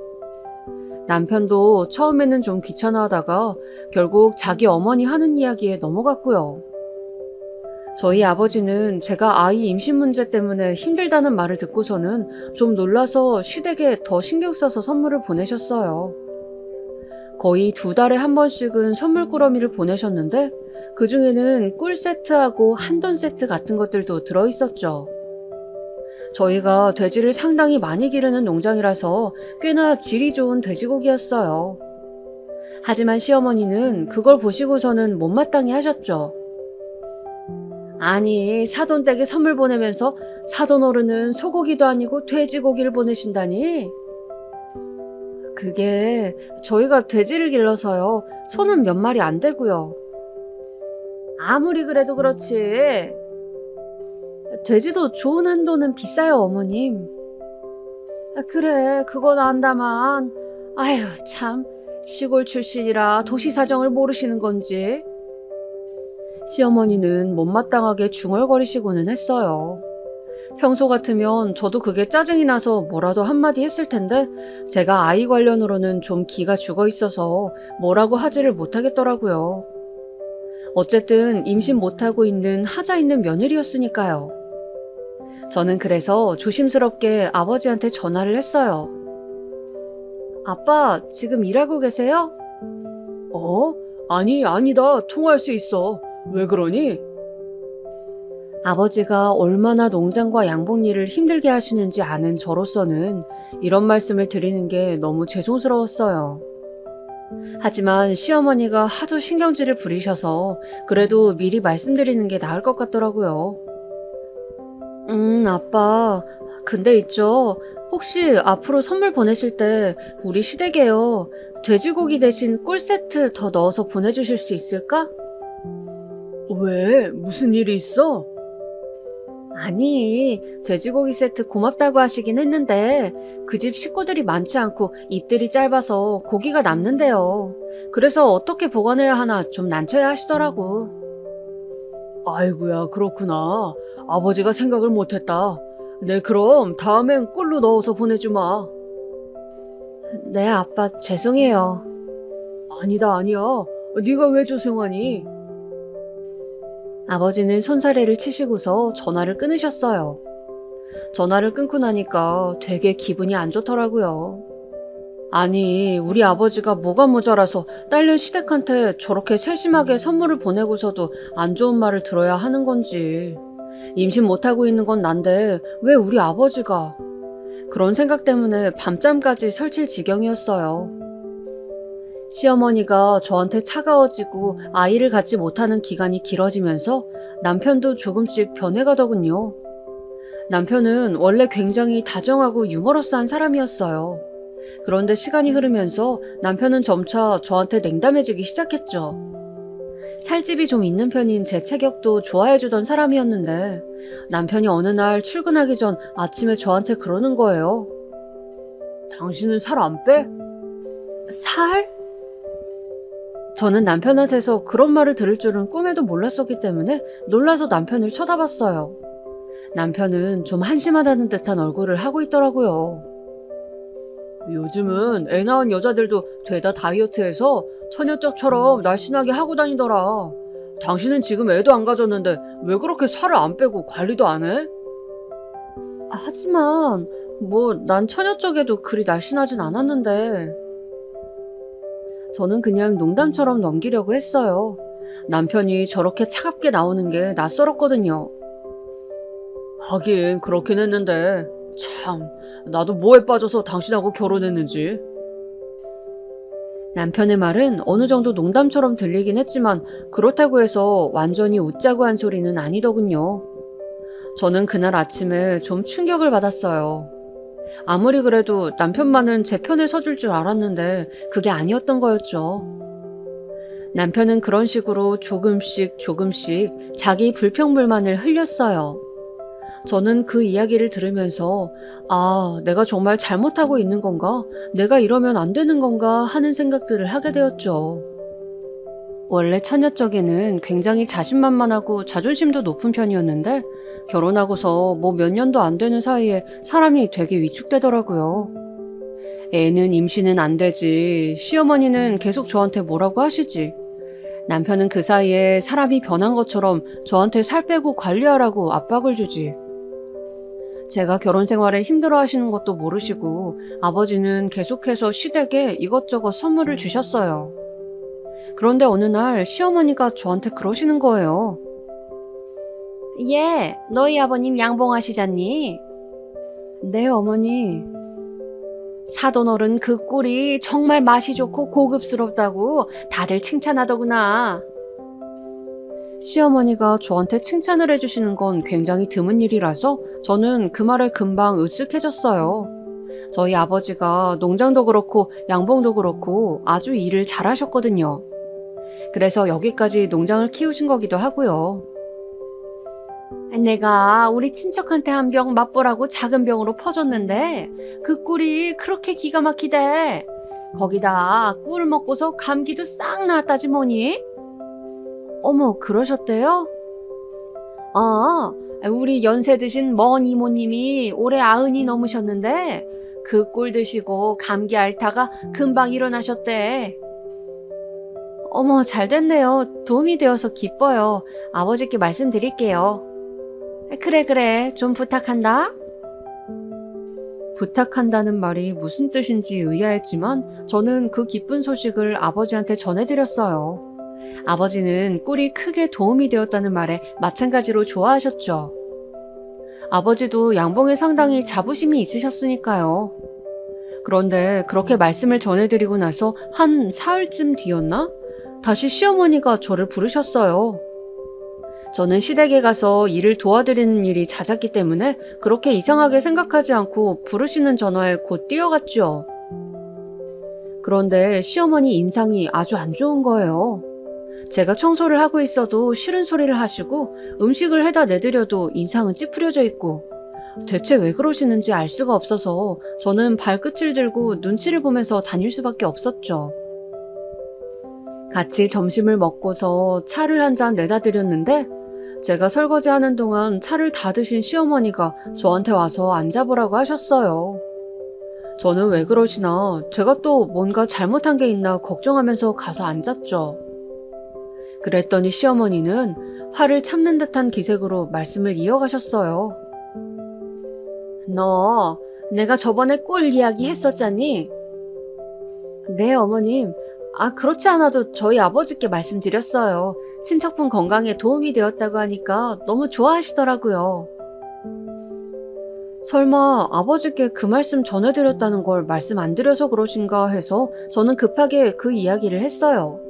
남편도 처음에는 좀 귀찮아하다가 결국 자기 어머니 하는 이야기에 넘어갔고요. 저희 아버지는 제가 아이 임신 문제 때문에 힘들다는 말을 듣고서는 좀 놀라서 시댁에 더 신경 써서 선물을 보내셨어요. 거의 2달에 한 번씩은 선물 꾸러미를 보내셨는데 그중에는 꿀 세트하고 한돈 세트 같은 것들도 들어있었죠. 저희가 돼지를 상당히 많이 기르는 농장이라서 꽤나 질이 좋은 돼지고기였어요. 하지만 시어머니는 그걸 보시고서는 못마땅해 하셨죠. 아니, 사돈댁에 선물 보내면서 사돈 어른은 소고기도 아니고 돼지고기를 보내신다니? 그게 저희가 돼지를 길러서요. 소는 몇 마리 안 되고요. 아무리 그래도 그렇지. 돼지도 좋은 한도는 비싸요, 어머님. 그래, 그건 안다만. 아휴, 참. 시골 출신이라 도시 사정을 모르시는 건지. 시어머니는 못마땅하게 중얼거리시고는 했어요. 평소 같으면 저도 그게 짜증이 나서 뭐라도 한마디 했을 텐데 제가 아이 관련으로는 좀 기가 죽어 있어서 뭐라고 하지를 못하겠더라고요. 어쨌든 임신 못하고 있는 하자 있는 며느리였으니까요. 저는 그래서 조심스럽게 아버지한테 전화를 했어요. 아빠, 지금 일하고 계세요? 아니, 아니다. 통화할 수 있어. 왜 그러니? 아버지가 얼마나 농장과 양봉 일을 힘들게 하시는지 아는 저로서는 이런 말씀을 드리는 게 너무 죄송스러웠어요. 하지만 시어머니가 하도 신경질을 부리셔서 그래도 미리 말씀드리는 게 나을 것 같더라고요. 아빠, 근데 있죠. 혹시 앞으로 선물 보내실 때 우리 시댁에요. 돼지고기 대신 꿀 세트 더 넣어서 보내주실 수 있을까? 왜? 무슨 일이 있어? 아니, 돼지고기 세트 고맙다고 하시긴 했는데 그 집 식구들이 많지 않고 입들이 짧아서 고기가 남는데요. 그래서 어떻게 보관해야 하나 좀 난처해 하시더라고. 아이고야, 그렇구나. 아버지가 생각을 못했다. 네, 그럼 다음엔 꿀로 넣어서 보내주마. 네, 아빠, 죄송해요. 아니야. 네가 왜 죄송하니? 아버지는 손사래를 치시고서 전화를 끊으셨어요. 전화를 끊고 나니까 되게 기분이 안 좋더라고요. 아니, 우리 아버지가 뭐가 모자라서 딸년 시댁한테 저렇게 세심하게 선물을 보내고서도 안 좋은 말을 들어야 하는 건지. 임신 못하고 있는 건 난데 왜 우리 아버지가. 그런 생각 때문에 밤잠까지 설칠 지경이었어요. 시어머니가 저한테 차가워지고 아이를 갖지 못하는 기간이 길어지면서 남편도 조금씩 변해가더군요. 남편은 원래 굉장히 다정하고 유머러스한 사람이었어요. 그런데 시간이 흐르면서 남편은 점차 저한테 냉담해지기 시작했죠. 살집이 좀 있는 편인 제 체격도 좋아해주던 사람이었는데 남편이 어느 날 출근하기 전 아침에 저한테 그러는 거예요. 당신은 살 안 빼? 살? 저는 남편한테서 그런 말을 들을 줄은 꿈에도 몰랐었기 때문에 놀라서 남편을 쳐다봤어요. 남편은 좀 한심하다는 듯한 얼굴을 하고 있더라고요. 요즘은 애 낳은 여자들도 죄다 다이어트해서 처녀적처럼 날씬하게 하고 다니더라. 당신은 지금 애도 안 가졌는데 왜 그렇게 살을 안 빼고 관리도 안 해? 하지만 난 처녀 쪽에도 그리 날씬하진 않았는데. 저는 그냥 농담처럼 넘기려고 했어요. 남편이 저렇게 차갑게 나오는 게 낯설었거든요. 하긴 그렇긴 했는데 참, 나도 뭐에 빠져서 당신하고 결혼했는지. 남편의 말은 어느 정도 농담처럼 들리긴 했지만 그렇다고 해서 완전히 웃자고 한 소리는 아니더군요. 저는 그날 아침에 좀 충격을 받았어요. 아무리 그래도 남편만은 제 편에 서줄 줄 알았는데 그게 아니었던 거였죠. 남편은 그런 식으로 조금씩 자기 불평불만을 흘렸어요. 저는 그 이야기를 들으면서 내가 정말 잘못하고 있는 건가? 내가 이러면 안 되는 건가? 하는 생각들을 하게 되었죠. 원래 처녀 쪽에는 굉장히 자신만만하고 자존심도 높은 편이었는데 결혼하고서 뭐 몇 년도 안 되는 사이에 사람이 되게 위축되더라고요. 애는 임신은 안 되지, 시어머니는 계속 저한테 뭐라고 하시지. 남편은 그 사이에 사람이 변한 것처럼 저한테 살 빼고 관리하라고 압박을 주지. 제가 결혼 생활에 힘들어 하시는 것도 모르시고 아버지는 계속해서 시댁에 이것저것 선물을 주셨어요. 그런데 어느 날 시어머니가 저한테 그러시는 거예요. 얘, 너희 아버님 양봉하시잖니? 네, 어머니. 사돈어른 그 꿀이 정말 맛이 좋고 고급스럽다고 다들 칭찬하더구나. 시어머니가 저한테 칭찬을 해주시는 건 굉장히 드문 일이라서 저는 그 말에 금방 으쓱해졌어요. 저희 아버지가 농장도 그렇고 양봉도 그렇고 아주 일을 잘하셨거든요. 그래서 여기까지 농장을 키우신 거기도 하고요. 내가 우리 친척한테 한 병 맛보라고 작은 병으로 퍼줬는데 그 꿀이 그렇게 기가 막히대. 거기다 꿀 먹고서 감기도 싹 나았다지 뭐니? 어머, 그러셨대요? 우리 연세 드신 먼 이모님이 올해 90이 넘으셨는데 그 꿀 드시고 감기 앓다가 금방 일어나셨대. 어머, 잘 됐네요. 도움이 되어서 기뻐요. 아버지께 말씀드릴게요. 그래, 좀 부탁한다. 부탁한다는 말이 무슨 뜻인지 의아했지만 저는 그 기쁜 소식을 아버지한테 전해드렸어요. 아버지는 꿀이 크게 도움이 되었다는 말에 마찬가지로 좋아하셨죠. 아버지도 양봉에 상당히 자부심이 있으셨으니까요. 그런데 그렇게 말씀을 전해드리고 나서 한 사흘쯤 뒤였나? 다시 시어머니가 저를 부르셨어요. 저는 시댁에 가서 일을 도와드리는 일이 잦았기 때문에 그렇게 이상하게 생각하지 않고 부르시는 전화에 곧 뛰어갔죠. 그런데 시어머니 인상이 아주 안 좋은 거예요. 제가 청소를 하고 있어도 싫은 소리를 하시고 음식을 해다 내드려도 인상은 찌푸려져 있고 대체 왜 그러시는지 알 수가 없어서 저는 발끝을 들고 눈치를 보면서 다닐 수밖에 없었죠. 같이 점심을 먹고서 차를 한 잔 내다 드렸는데 제가 설거지하는 동안 차를 다 드신 시어머니가 저한테 와서 앉아보라고 하셨어요. 저는 왜 그러시나 제가 또 뭔가 잘못한 게 있나 걱정하면서 가서 앉았죠. 그랬더니 시어머니는 화를 참는 듯한 기색으로 말씀을 이어가셨어요. 너 내가 저번에 꿀 이야기 했었잖니? 네, 어머님. 그렇지 않아도 저희 아버지께 말씀드렸어요. 친척분 건강에 도움이 되었다고 하니까 너무 좋아하시더라고요. 설마 아버지께 그 말씀 전해드렸다는 걸 말씀 안 드려서 그러신가 해서 저는 급하게 그 이야기를 했어요.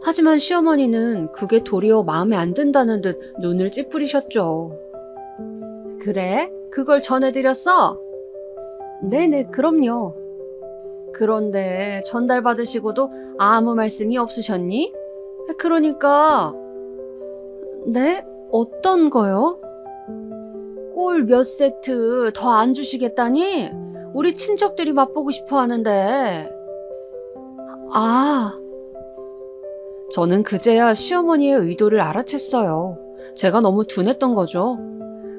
하지만 시어머니는 그게 도리어 마음에 안 든다는 듯 눈을 찌푸리셨죠. 그래? 그걸 전해드렸어? 네네, 그럼요. 그런데 전달받으시고도 아무 말씀이 없으셨니? 그러니까... 네? 어떤 거요? 꿀 몇 세트 더 안 주시겠다니? 우리 친척들이 맛보고 싶어 하는데... 저는 그제야 시어머니의 의도를 알아챘어요. 제가 너무 둔했던 거죠.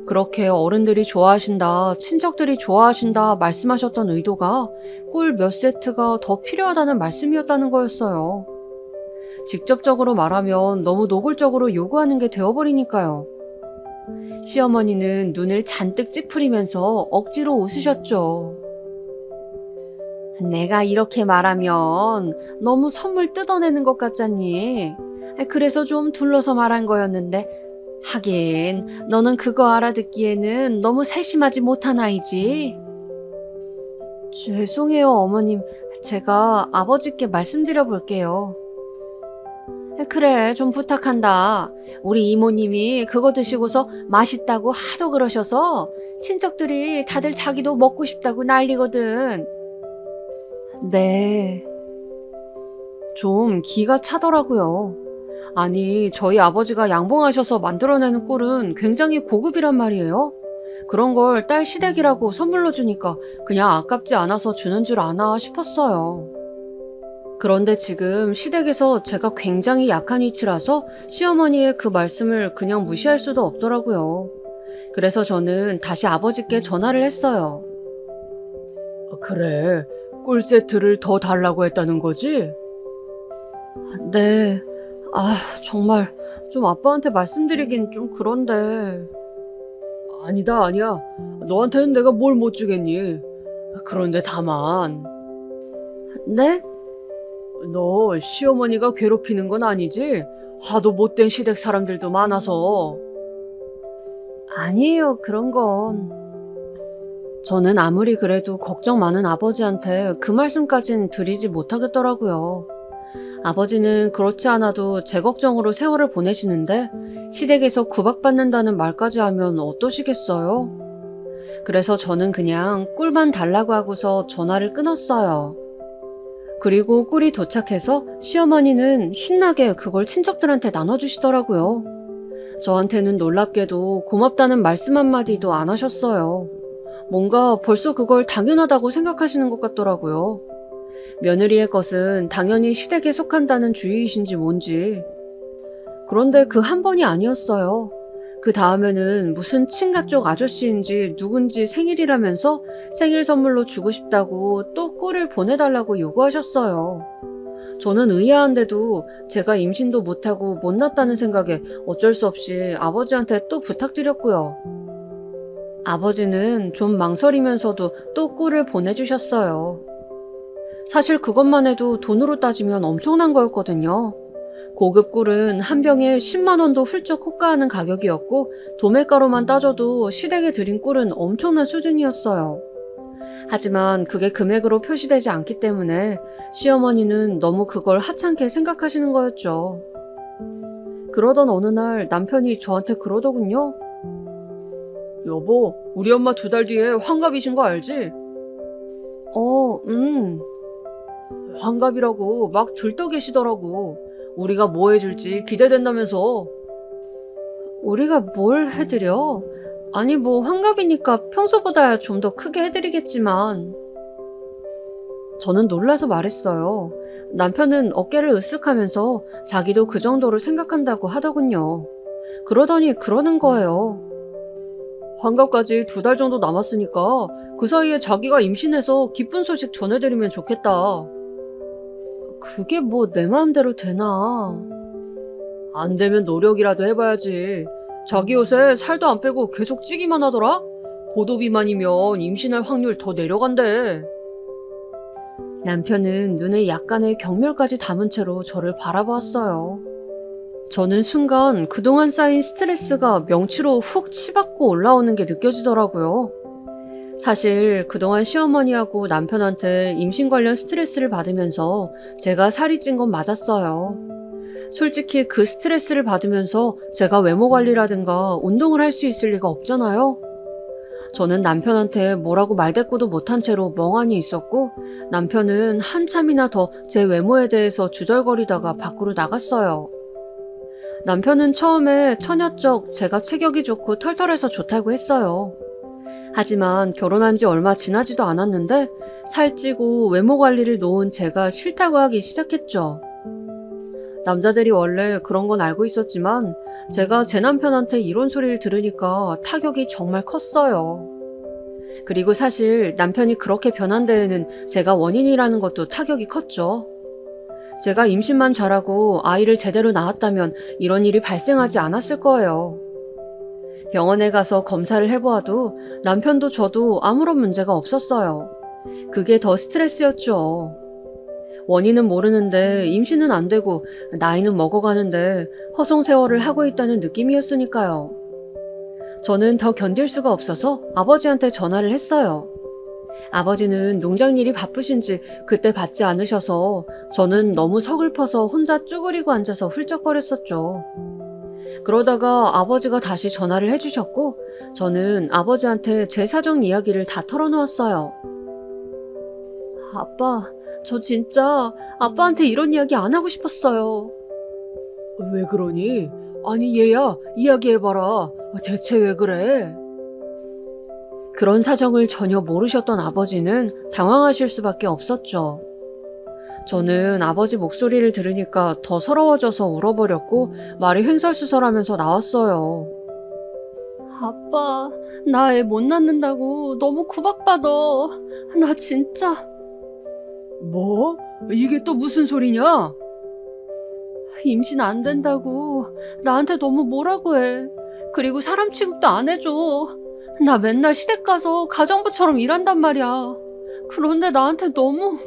그렇게 어른들이 좋아하신다, 친척들이 좋아하신다 말씀하셨던 의도가 꿀 몇 세트가 더 필요하다는 말씀이었다는 거였어요. 직접적으로 말하면 너무 노골적으로 요구하는 게 되어버리니까요. 시어머니는 눈을 잔뜩 찌푸리면서 억지로 웃으셨죠. 내가 이렇게 말하면 너무 선물 뜯어내는 것 같잖니. 그래서 좀 둘러서 말한 거였는데 하긴 너는 그거 알아듣기에는 너무 세심하지 못한 아이지. 죄송해요, 어머님. 제가 아버지께 말씀드려 볼게요. 그래, 좀 부탁한다. 우리 이모님이 그거 드시고서 맛있다고 하도 그러셔서 친척들이 다들 자기도 먹고 싶다고 난리거든. 네. 좀 기가 차더라고요. 아니, 저희 아버지가 양봉하셔서 만들어내는 꿀은 굉장히 고급이란 말이에요. 그런 걸 딸 시댁이라고 선물로 주니까 그냥 아깝지 않아서 주는 줄 아나 싶었어요. 그런데 지금 시댁에서 제가 굉장히 약한 위치라서 시어머니의 그 말씀을 그냥 무시할 수도 없더라고요. 그래서 저는 다시 아버지께 전화를 했어요. 그래, 꿀 세트를 더 달라고 했다는 거지? 네. 정말 좀 아빠한테 말씀드리긴 좀 그런데. 아니다, 아니야. 너한테는 내가 뭘 못 주겠니? 그런데 다만. 네? 너 시어머니가 괴롭히는 건 아니지? 하도 못된 시댁 사람들도 많아서. 아니에요, 그런 건. 저는 아무리 그래도 걱정 많은 아버지한테 그 말씀까진 드리지 못하겠더라고요. 아버지는 그렇지 않아도 제 걱정으로 세월을 보내시는데 시댁에서 구박받는다는 말까지 하면 어떠시겠어요? 그래서 저는 그냥 꿀만 달라고 하고서 전화를 끊었어요. 그리고 꿀이 도착해서 시어머니는 신나게 그걸 친척들한테 나눠주시더라고요. 저한테는 놀랍게도 고맙다는 말씀 한마디도 안 하셨어요. 뭔가 벌써 그걸 당연하다고 생각하시는 것 같더라고요. 며느리의 것은 당연히 시댁에 속한다는 주의이신지 뭔지. 그런데 그 한 번이 아니었어요. 그 다음에는 무슨 친가 쪽 아저씨인지 누군지 생일이라면서 생일 선물로 주고 싶다고 또 꿀을 보내달라고 요구하셨어요. 저는 의아한데도 제가 임신도 못하고 못 낳았다는 생각에 어쩔 수 없이 아버지한테 또 부탁드렸고요. 아버지는 좀 망설이면서도 또 꿀을 보내주셨어요. 사실 그것만 해도 돈으로 따지면 엄청난 거였거든요. 고급 꿀은 한 병에 10만 원도 훌쩍 호가하는 가격이었고 도매가로만 따져도 시댁에 드린 꿀은 엄청난 수준이었어요. 하지만 그게 금액으로 표시되지 않기 때문에 시어머니는 너무 그걸 하찮게 생각하시는 거였죠. 그러던 어느 날 남편이 저한테 그러더군요. 여보, 우리 엄마 2달 뒤에 환갑이신 거 알지? 환갑이라고 막 들떠 계시더라고. 우리가 뭐 해줄지 기대된다면서. 우리가 뭘 해드려? 아니 뭐 환갑이니까 평소보다야 좀 더 크게 해드리겠지만. 저는 놀라서 말했어요. 남편은 어깨를 으쓱하면서 자기도 그 정도로 생각한다고 하더군요. 그러더니 그러는 거예요. 환갑까지 2달 정도 남았으니까 그 사이에 자기가 임신해서 기쁜 소식 전해드리면 좋겠다. 그게 뭐 내 마음대로 되나? 안 되면 노력이라도 해봐야지. 자기 요새 살도 안 빼고 계속 찌기만 하더라? 고도비만이면 임신할 확률 더 내려간대. 남편은 눈에 약간의 경멸까지 담은 채로 저를 바라보았어요. 저는 순간 그동안 쌓인 스트레스가 명치로 훅 치받고 올라오는 게 느껴지더라고요. 사실 그동안 시어머니하고 남편한테 임신 관련 스트레스를 받으면서 제가 살이 찐 건 맞았어요. 솔직히 그 스트레스를 받으면서 제가 외모 관리라든가 운동을 할 수 있을 리가 없잖아요. 저는 남편한테 뭐라고 말대꾸도 못한 채로 멍하니 있었고 남편은 한참이나 더 제 외모에 대해서 주절거리다가 밖으로 나갔어요. 남편은 처음에 처녀적 제가 체격이 좋고 털털해서 좋다고 했어요. 하지만 결혼한 지 얼마 지나지도 않았는데 살찌고 외모 관리를 놓은 제가 싫다고 하기 시작했죠. 남자들이 원래 그런 건 알고 있었지만 제가 제 남편한테 이런 소리를 들으니까 타격이 정말 컸어요. 그리고 사실 남편이 그렇게 변한 데에는 제가 원인이라는 것도 타격이 컸죠. 제가 임신만 잘하고 아이를 제대로 낳았다면 이런 일이 발생하지 않았을 거예요. 병원에 가서 검사를 해보아도 남편도 저도 아무런 문제가 없었어요. 그게 더 스트레스였죠. 원인은 모르는데 임신은 안 되고 나이는 먹어가는데 허송세월을 하고 있다는 느낌이었으니까요. 저는 더 견딜 수가 없어서 아버지한테 전화를 했어요. 아버지는 농장 일이 바쁘신지 그때 받지 않으셔서 저는 너무 서글퍼서 혼자 쭈그리고 앉아서 훌쩍거렸었죠. 그러다가 아버지가 다시 전화를 해주셨고 저는 아버지한테 제 사정 이야기를 다 털어놓았어요. 아빠, 저 진짜 아빠한테 이런 이야기 안 하고 싶었어요. 왜 그러니? 아니 얘야, 이야기해봐라. 대체 왜 그래? 그런 사정을 전혀 모르셨던 아버지는 당황하실 수밖에 없었죠. 저는 아버지 목소리를 들으니까 더 서러워져서 울어버렸고 말이 횡설수설하면서 나왔어요. 아빠, 나 애 못 낳는다고 너무 구박받아. 나 진짜. 뭐? 이게 또 무슨 소리냐? 임신 안 된다고 나한테 너무 뭐라고 해. 그리고 사람 취급도 안 해줘. 나 맨날 시댁 가서 가정부처럼 일한단 말이야. 그런데 나한테 너무...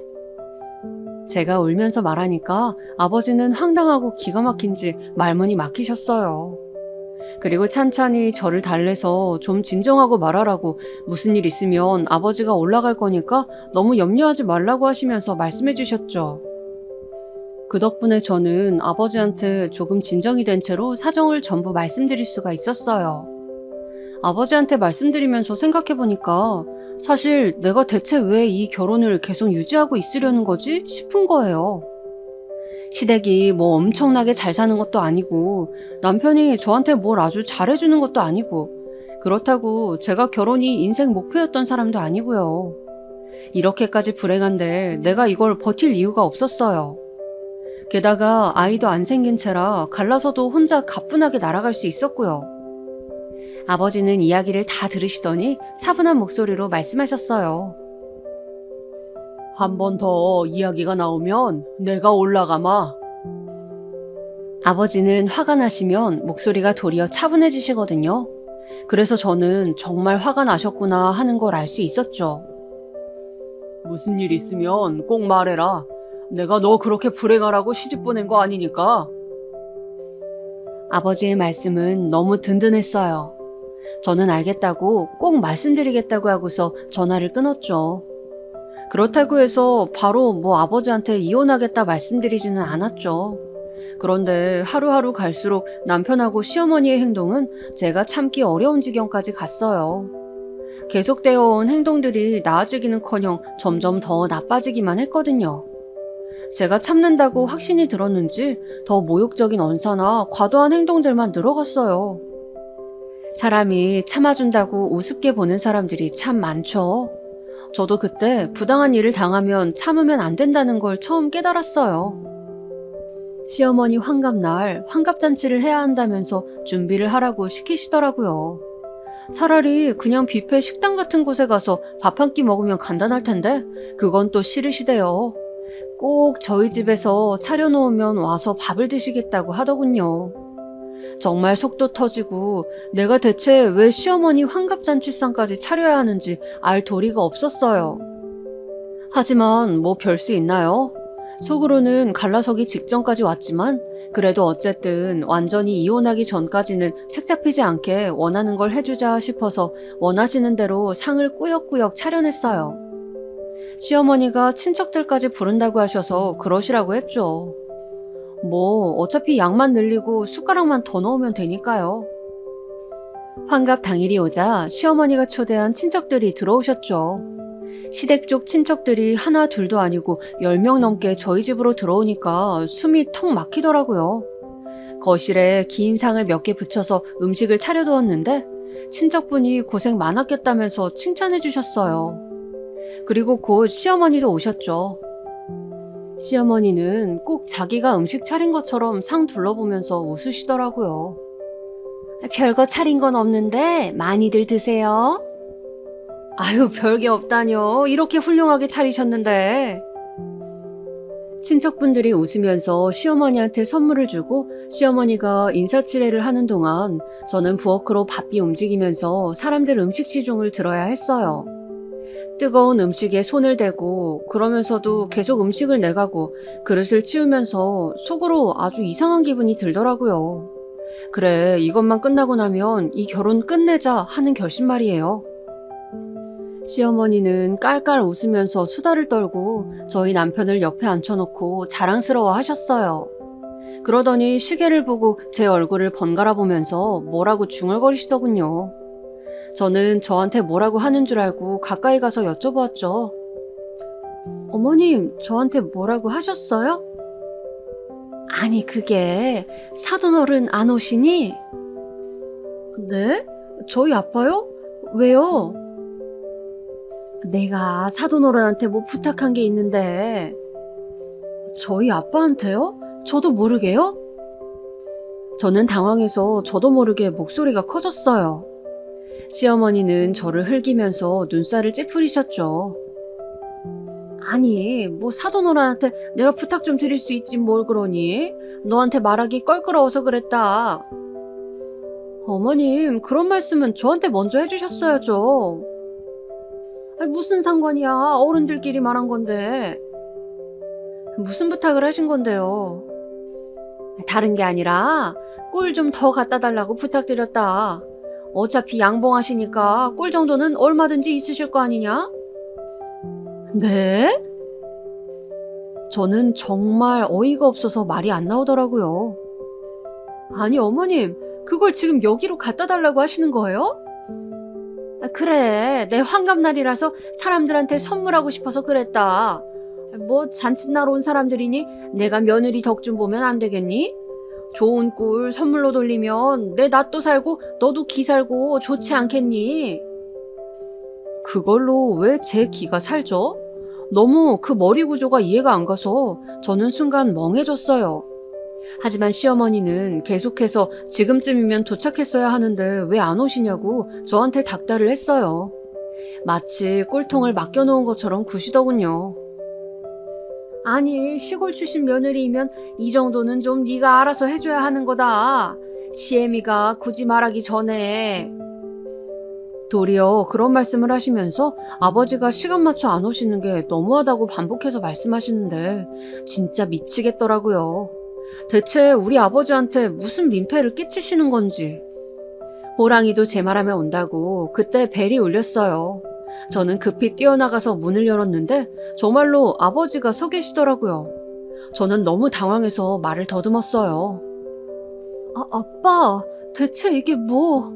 제가 울면서 말하니까 아버지는 황당하고 기가 막힌지 말문이 막히셨어요. 그리고 찬찬히 저를 달래서 좀 진정하고 말하라고, 무슨 일 있으면 아버지가 올라갈 거니까 너무 염려하지 말라고 하시면서 말씀해 주셨죠. 그 덕분에 저는 아버지한테 조금 진정이 된 채로 사정을 전부 말씀드릴 수가 있었어요. 아버지한테 말씀드리면서 생각해보니까 사실 내가 대체 왜 이 결혼을 계속 유지하고 있으려는 거지 싶은 거예요. 시댁이 뭐 엄청나게 잘 사는 것도 아니고 남편이 저한테 뭘 아주 잘해주는 것도 아니고, 그렇다고 제가 결혼이 인생 목표였던 사람도 아니고요. 이렇게까지 불행한데 내가 이걸 버틸 이유가 없었어요. 게다가 아이도 안 생긴 채라 갈라서도 혼자 가뿐하게 날아갈 수 있었고요. 아버지는 이야기를 다 들으시더니 차분한 목소리로 말씀하셨어요. 한 번 더 이야기가 나오면 내가 올라가마. 아버지는 화가 나시면 목소리가 도리어 차분해지시거든요. 그래서 저는 정말 화가 나셨구나 하는 걸 알 수 있었죠. 무슨 일 있으면 꼭 말해라. 내가 너 그렇게 불행하라고 시집 보낸 거 아니니까. 아버지의 말씀은 너무 든든했어요. 저는 알겠다고 꼭 말씀드리겠다고 하고서 전화를 끊었죠. 그렇다고 해서 바로 아버지한테 이혼하겠다 말씀드리지는 않았죠. 그런데 하루하루 갈수록 남편하고 시어머니의 행동은 제가 참기 어려운 지경까지 갔어요. 계속되어 온 행동들이 나아지기는커녕 점점 더 나빠지기만 했거든요. 제가 참는다고 확신이 들었는지 더 모욕적인 언사나 과도한 행동들만 늘어갔어요. 사람이 참아준다고 우습게 보는 사람들이 참 많죠. 저도 그때 부당한 일을 당하면 참으면 안 된다는 걸 처음 깨달았어요. 시어머니 환갑날 환갑잔치를 해야 한다면서 준비를 하라고 시키시더라고요. 차라리 그냥 뷔페 식당 같은 곳에 가서 밥 한 끼 먹으면 간단할 텐데 그건 또 싫으시대요. 꼭 저희 집에서 차려놓으면 와서 밥을 드시겠다고 하더군요. 정말 속도 터지고 내가 대체 왜 시어머니 환갑잔치상까지 차려야 하는지 알 도리가 없었어요. 하지만 별 수 있나요? 속으로는 갈라서기 직전까지 왔지만 그래도 어쨌든 완전히 이혼하기 전까지는 책 잡히지 않게 원하는 걸 해주자 싶어서 원하시는 대로 상을 꾸역꾸역 차려냈어요. 시어머니가 친척들까지 부른다고 하셔서 그러시라고 했죠. 어차피 양만 늘리고 숟가락만 더 넣으면 되니까요. 환갑 당일이 오자 시어머니가 초대한 친척들이 들어오셨죠. 시댁 쪽 친척들이 하나 둘도 아니고 10명 넘게 저희 집으로 들어오니까 숨이 턱 막히더라고요. 거실에 긴 상을 몇 개 붙여서 음식을 차려두었는데 친척분이 고생 많았겠다면서 칭찬해 주셨어요. 그리고 곧 시어머니도 오셨죠. 시어머니는 꼭 자기가 음식 차린 것처럼 상 둘러보면서 웃으시더라고요. 별거 차린 건 없는데 많이들 드세요. 아유, 별게 없다뇨. 이렇게 훌륭하게 차리셨는데. 친척분들이 웃으면서 시어머니한테 선물을 주고 시어머니가 인사치레를 하는 동안 저는 부엌으로 바삐 움직이면서 사람들 음식 시중을 들어야 했어요. 뜨거운 음식에 손을 대고 그러면서도 계속 음식을 내가고 그릇을 치우면서 속으로 아주 이상한 기분이 들더라고요. 그래, 이것만 끝나고 나면 이 결혼 끝내자 하는 결심말이에요. 시어머니는 깔깔 웃으면서 수다를 떨고 저희 남편을 옆에 앉혀놓고 자랑스러워 하셨어요. 그러더니 시계를 보고 제 얼굴을 번갈아 보면서 뭐라고 중얼거리시더군요. 저는 저한테 뭐라고 하는 줄 알고 가까이 가서 여쭤보았죠. 어머님, 저한테 뭐라고 하셨어요? 아니, 그게 사돈어른 안 오시니? 네? 저희 아빠요? 왜요? 내가 사돈어른한테 뭐 부탁한 게 있는데. 저희 아빠한테요? 저도 모르게요? 저는 당황해서 저도 모르게 목소리가 커졌어요. 시어머니는 저를 흘기면서 눈살을 찌푸리셨죠. 아니, 뭐 사돈어른한테 내가 부탁 좀 드릴 수 있지 뭘 그러니? 너한테 말하기 껄끄러워서 그랬다. 어머님, 그런 말씀은 저한테 먼저 해주셨어야죠. 아니, 무슨 상관이야. 어른들끼리 말한 건데. 무슨 부탁을 하신 건데요? 다른 게 아니라 꿀 좀 더 갖다 달라고 부탁드렸다. 어차피 양봉하시니까 꿀 정도는 얼마든지 있으실 거 아니냐? 네? 저는 정말 어이가 없어서 말이 안 나오더라고요. 아니, 어머님, 그걸 지금 여기로 갖다 달라고 하시는 거예요? 그래, 내 환갑날이라서 사람들한테 선물하고 싶어서 그랬다. 뭐 잔칫날 온 사람들이니 내가 며느리 덕 좀 보면 안 되겠니? 좋은 꿀 선물로 돌리면 내 낯도 살고 너도 기 살고 좋지 않겠니? 그걸로 왜 제 기가 살죠? 너무 그 머리 구조가 이해가 안 가서 저는 순간 멍해졌어요. 하지만 시어머니는 계속해서 지금쯤이면 도착했어야 하는데 왜 안 오시냐고 저한테 닥달을 했어요. 마치 꿀통을 맡겨놓은 것처럼 구시더군요. 아니, 시골 출신 며느리이면 이 정도는 좀 네가 알아서 해줘야 하는 거다. 시애미가 굳이 말하기 전에. 도리어 그런 말씀을 하시면서 아버지가 시간 맞춰 안 오시는 게 너무하다고 반복해서 말씀하시는데 진짜 미치겠더라고요. 대체 우리 아버지한테 무슨 민폐를 끼치시는 건지. 호랑이도 제 말하면 온다고 그때 벨이 울렸어요. 저는 급히 뛰어나가서 문을 열었는데 정말로 아버지가 서 계시더라고요. 저는 너무 당황해서 말을 더듬었어요. 아빠, 대체 이게 뭐...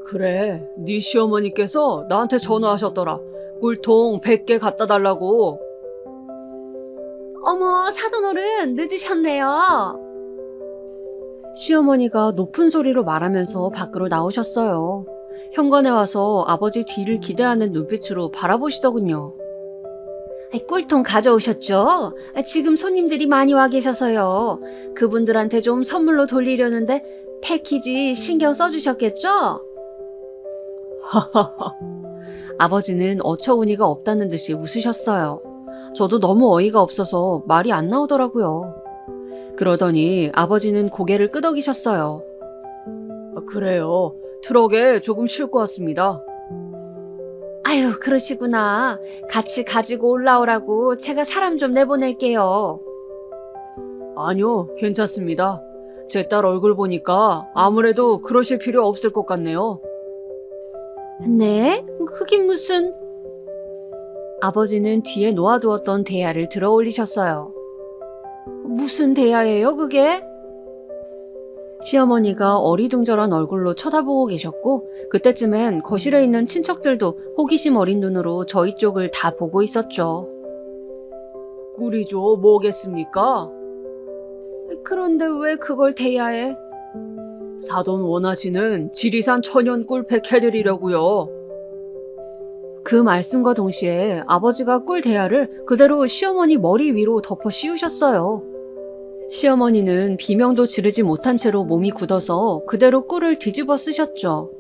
그래, 네 시어머니께서 나한테 전화하셨더라. 꿀통 100개 갖다 달라고. 어머, 사돈어른 늦으셨네요. 시어머니가 높은 소리로 말하면서 밖으로 나오셨어요. 현관에 와서 아버지 뒤를 기대하는 눈빛으로 바라보시더군요. 꿀통 가져오셨죠? 지금 손님들이 많이 와 계셔서요. 그분들한테 좀 선물로 돌리려는데 패키지 신경 써주셨겠죠? 하하하. 아버지는 어처구니가 없다는 듯이 웃으셨어요. 저도 너무 어이가 없어서 말이 안 나오더라고요. 그러더니 아버지는 고개를 끄덕이셨어요. 그래요. 트럭에 조금 싣고 왔습니다. 아유, 그러시구나. 같이 가지고 올라오라고 제가 사람 좀 내보낼게요. 아니요, 괜찮습니다. 제 딸 얼굴 보니까 아무래도 그러실 필요 없을 것 같네요. 네? 그게 무슨... 아버지는 뒤에 놓아두었던 대야를 들어 올리셨어요. 무슨 대야예요, 그게? 시어머니가 어리둥절한 얼굴로 쳐다보고 계셨고 그때쯤엔 거실에 있는 친척들도 호기심 어린 눈으로 저희 쪽을 다 보고 있었죠. 꿀이죠, 뭐겠습니까? 그런데 왜 그걸 대야해? 사돈 원하시는 지리산 천연꿀 100 해드리려고요. 그 말씀과 동시에 아버지가 꿀 대야를 그대로 시어머니 머리 위로 덮어 씌우셨어요. 시어머니는 비명도 지르지 못한 채로 몸이 굳어서 그대로 꿀을 뒤집어 쓰셨죠.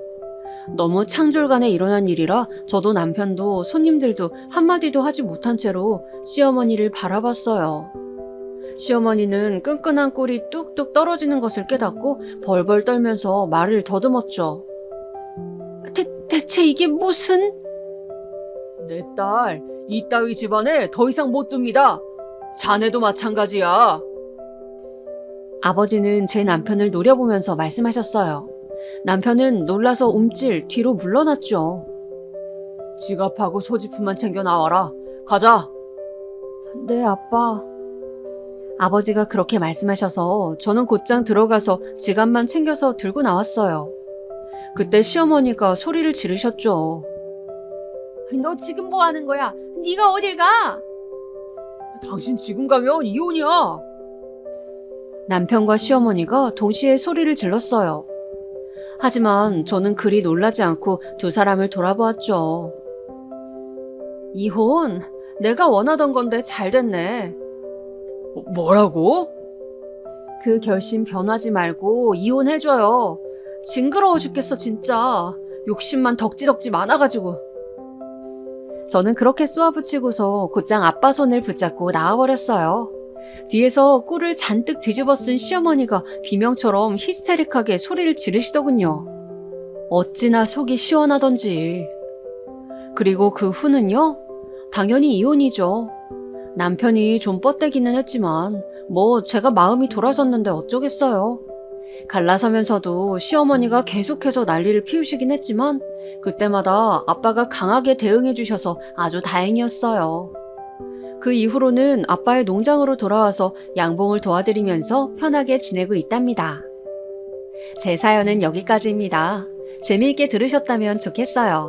너무 창졸간에 일어난 일이라 저도 남편도 손님들도 한마디도 하지 못한 채로 시어머니를 바라봤어요. 시어머니는 끈끈한 꿀이 뚝뚝 떨어지는 것을 깨닫고 벌벌 떨면서 말을 더듬었죠. 대체 이게 무슨... 내 딸, 이따위 집안에 더 이상 못 둡니다. 자네도 마찬가지야. 아버지는 제 남편을 노려보면서 말씀하셨어요. 남편은 놀라서 움찔 뒤로 물러났죠. 지갑하고 소지품만 챙겨 나와라. 가자. 네, 아빠. 아버지가 그렇게 말씀하셔서 저는 곧장 들어가서 지갑만 챙겨서 들고 나왔어요. 그때 시어머니가 소리를 지르셨죠. 너 지금 뭐 하는 거야? 네가 어딜 가? 당신 지금 가면 이혼이야. 남편과 시어머니가 동시에 소리를 질렀어요. 하지만 저는 그리 놀라지 않고 두 사람을 돌아보았죠. 이혼? 내가 원하던 건데 잘 됐네. 뭐라고? 그 결심 변하지 말고 이혼해줘요. 징그러워 죽겠어 진짜. 욕심만 덕지덕지 많아가지고. 저는 그렇게 쏘아붙이고서 곧장 아빠 손을 붙잡고 나와버렸어요. 뒤에서 꿀을 잔뜩 뒤집어 쓴 시어머니가 비명처럼 히스테릭하게 소리를 지르시더군요. 어찌나 속이 시원하던지. 그리고 그 후는요? 당연히 이혼이죠. 남편이 좀 뻗대기는 했지만 뭐 제가 마음이 돌아섰는데 어쩌겠어요. 갈라서면서도 시어머니가 계속해서 난리를 피우시긴 했지만 그때마다 아빠가 강하게 대응해 주셔서 아주 다행이었어요. 그 이후로는 아빠의 농장으로 돌아와서 양봉을 도와드리면서 편하게 지내고 있답니다. 제 사연은 여기까지입니다. 재미있게 들으셨다면 좋겠어요.